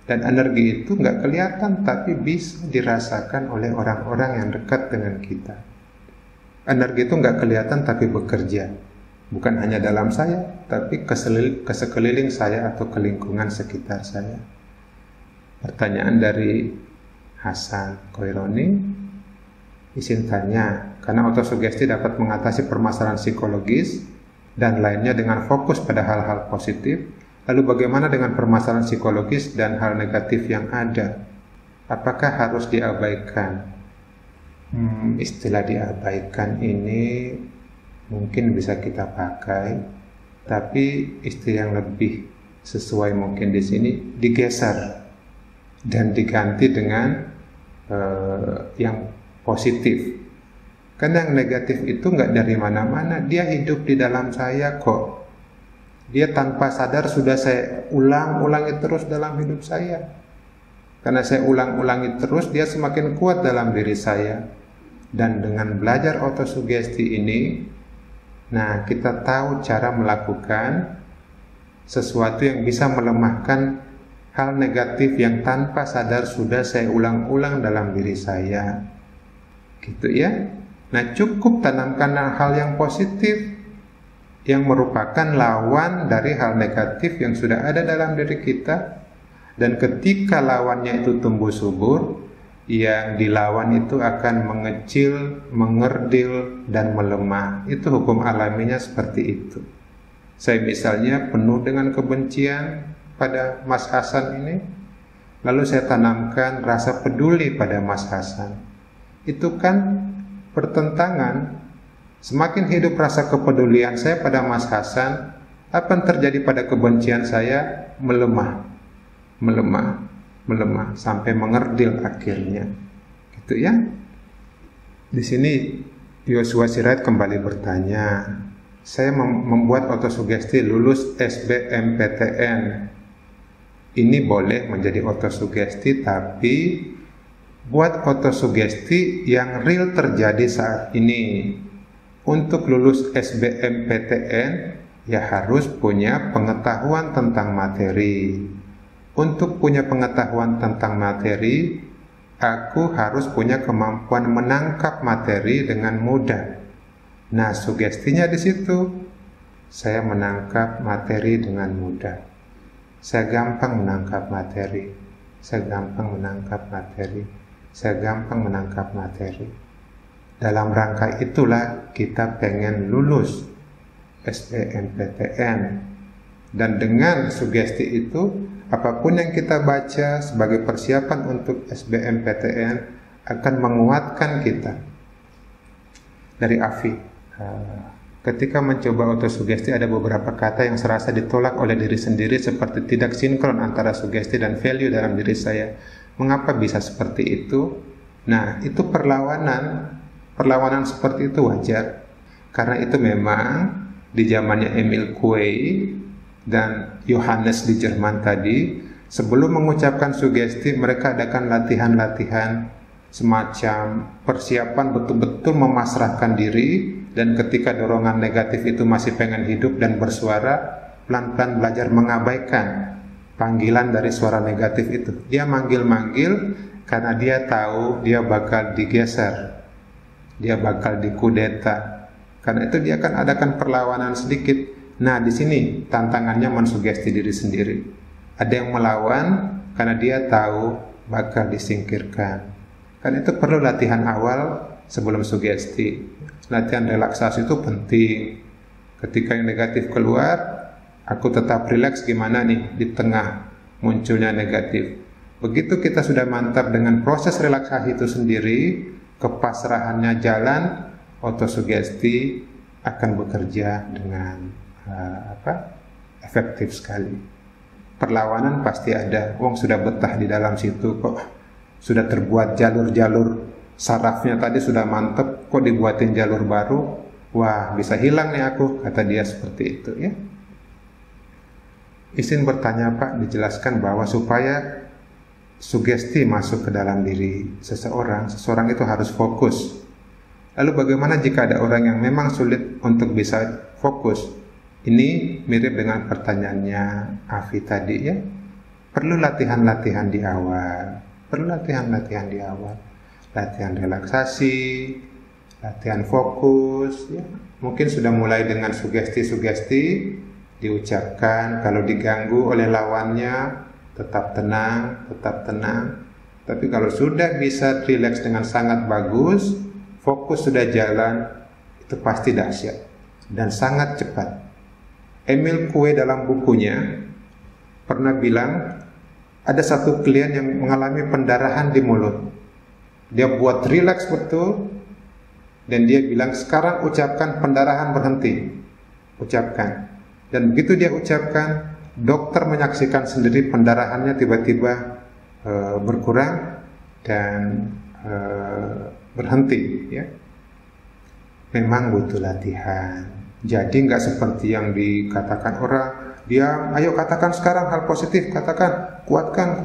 Dan energi itu nggak kelihatan, tapi bisa dirasakan oleh orang-orang yang dekat dengan kita. Energi itu nggak kelihatan, tapi bekerja. Bukan hanya dalam saya, tapi ke sekeliling saya atau ke lingkungan sekitar saya. Pertanyaan dari Hasan Koironi. Izin tanya, karena autosugesti dapat mengatasi permasalahan psikologis dan lainnya dengan fokus pada hal-hal positif. Lalu bagaimana dengan permasalahan psikologis dan hal negatif yang ada? Apakah harus diabaikan? Istilah diabaikan ini mungkin bisa kita pakai, tapi istilah yang lebih sesuai mungkin di sini digeser dan diganti dengan yang positif. Karena yang negatif itu nggak dari mana-mana, dia hidup di dalam saya kok. Dia tanpa sadar sudah saya ulang-ulangi terus dalam hidup saya. Karena saya ulang-ulangi terus, dia semakin kuat dalam diri saya. Dan dengan belajar autosugesti ini, nah kita tahu cara melakukan sesuatu yang bisa melemahkan hal negatif yang tanpa sadar sudah saya ulang-ulang dalam diri saya. Gitu ya. Nah cukup tanamkan hal yang positif yang merupakan lawan dari hal negatif yang sudah ada dalam diri kita. Dan ketika lawannya itu tumbuh subur, yang dilawan itu akan mengecil, mengerdil, dan melemah. Itu hukum alaminya seperti itu. Saya misalnya penuh dengan kebencian pada Mas Hasan ini, lalu saya tanamkan rasa peduli pada Mas Hasan. Itu kan bertentangan. Semakin hidup rasa kepedulian saya pada Mas Hasan, apa yang terjadi pada kebencian saya? Melemah, sampai mengerdil akhirnya. Gitu ya. Di sini Yosua Sirait kembali bertanya, saya membuat autosugesti lulus SBMPTN. Ini boleh menjadi autosugesti, tapi buat autosugesti yang real terjadi saat ini. Untuk lulus SBMPTN, ya harus punya pengetahuan tentang materi. Untuk punya pengetahuan tentang materi, aku harus punya kemampuan menangkap materi dengan mudah. Nah, sugestinya di situ. Saya menangkap materi dengan mudah. Saya gampang menangkap materi. Saya gampang menangkap materi. Saya gampang menangkap materi. Dalam rangka itulah kita pengen lulus SBMPTN. Dan dengan sugesti itu, apapun yang kita baca sebagai persiapan untuk SBMPTN akan menguatkan kita. Dari Afi, ketika mencoba autosugesti ada beberapa kata yang serasa ditolak oleh diri sendiri, seperti tidak sinkron antara sugesti dan value dalam diri saya. Mengapa bisa seperti itu? Nah, itu perlawanan seperti itu wajar. Karena itu memang di zamannya Emil Coué dan Johannes di Jerman tadi, sebelum mengucapkan sugesti mereka adakan latihan-latihan semacam persiapan betul-betul memasrahkan diri, dan ketika dorongan negatif itu masih pengen hidup dan bersuara, pelan-pelan belajar mengabaikan panggilan dari suara negatif itu. Dia manggil-manggil karena dia tahu dia bakal digeser, dia bakal dikudeta. Karena itu dia akan adakan perlawanan sedikit. Nah, di sini tantangannya mensugesti diri sendiri. Ada yang melawan karena dia tahu bakal disingkirkan. Karena itu perlu latihan awal sebelum sugesti. Latihan relaksasi itu penting. Ketika yang negatif keluar, aku tetap rileks gimana nih di tengah munculnya negatif. Begitu kita sudah mantap dengan proses relaksasi itu sendiri, kepasrahannya jalan, autosugesti akan bekerja dengan efektif sekali. Perlawanan pasti ada. Wong sudah betah di dalam situ kok, sudah terbuat jalur-jalur sarafnya tadi sudah mantep, kok dibuatin jalur baru, wah bisa hilang nih aku, kata dia seperti itu ya. Izin bertanya Pak, dijelaskan bahwa supaya sugesti masuk ke dalam diri seseorang itu harus fokus. Lalu bagaimana jika ada orang yang memang sulit untuk bisa fokus? Ini mirip dengan pertanyaannya Afi tadi ya. Perlu latihan-latihan di awal. Latihan relaksasi, latihan fokus ya. Mungkin sudah mulai dengan sugesti-sugesti diucapkan, kalau diganggu oleh lawannya tetap tenang. Tapi kalau sudah bisa rileks dengan sangat bagus, fokus sudah jalan, itu pasti dahsyat dan sangat cepat. Emil Coué dalam bukunya pernah bilang ada satu klien yang mengalami pendarahan di mulut. Dia buat rileks betul dan dia bilang, sekarang ucapkan pendarahan berhenti. Ucapkan. Dan begitu dia ucapkan, dokter menyaksikan sendiri pendarahannya tiba-tiba berkurang dan berhenti ya. Memang butuh latihan. Jadi nggak seperti yang dikatakan orang, dia ayo katakan sekarang hal positif, katakan, kuatkan.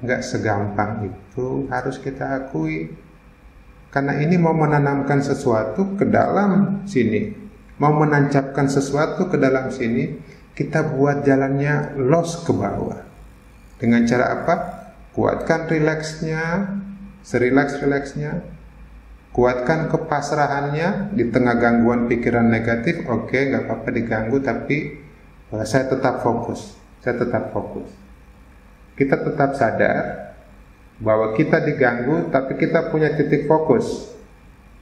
Nggak segampang itu, harus kita akui. Karena ini mau menanamkan sesuatu ke dalam sini, mau menancapkan sesuatu ke dalam sini, kita buat jalannya los ke bawah. Dengan cara apa? Kuatkan rileksnya, serileks-rileksnya. Kuatkan kepasrahannya di tengah gangguan pikiran negatif. Oke, nggak apa-apa diganggu, tapi saya tetap fokus. Kita tetap sadar bahwa kita diganggu, tapi kita punya titik fokus.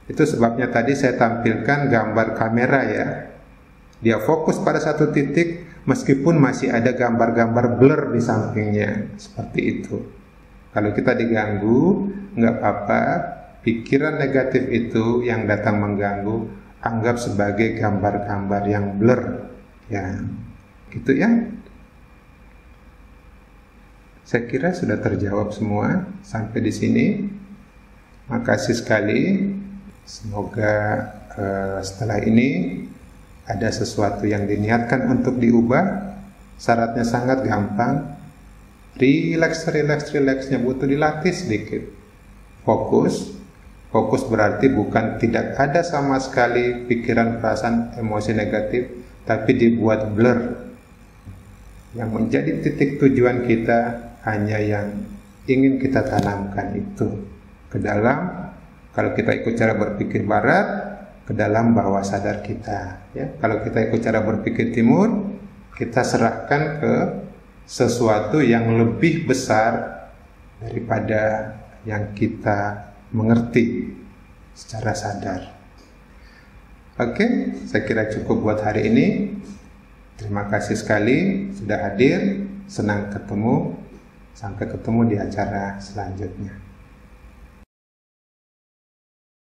Itu sebabnya tadi saya tampilkan gambar kamera ya. Dia fokus pada satu titik meskipun masih ada gambar-gambar blur di sampingnya. Seperti itu. Kalau kita diganggu, nggak apa-apa. Pikiran negatif itu yang datang mengganggu, anggap sebagai gambar-gambar yang blur. Ya, gitu ya. Saya kira sudah terjawab semua sampai di sini. Makasih sekali. Semoga setelah ini ada sesuatu yang diniatkan untuk diubah. Syaratnya sangat gampang. Relax-nya butuh dilatih sedikit. Fokus berarti bukan tidak ada sama sekali pikiran, perasaan, emosi negatif, tapi dibuat blur. Yang menjadi titik tujuan kita hanya yang ingin kita tanamkan itu ke dalam, kalau kita ikut cara berpikir barat, ke dalam bawah sadar kita. Ya. Kalau kita ikut cara berpikir timur, kita serahkan ke sesuatu yang lebih besar daripada yang kita mengerti secara sadar. Oke, saya kira cukup buat hari ini. Terima kasih sekali sudah hadir. Senang ketemu. Sampai ketemu di acara selanjutnya.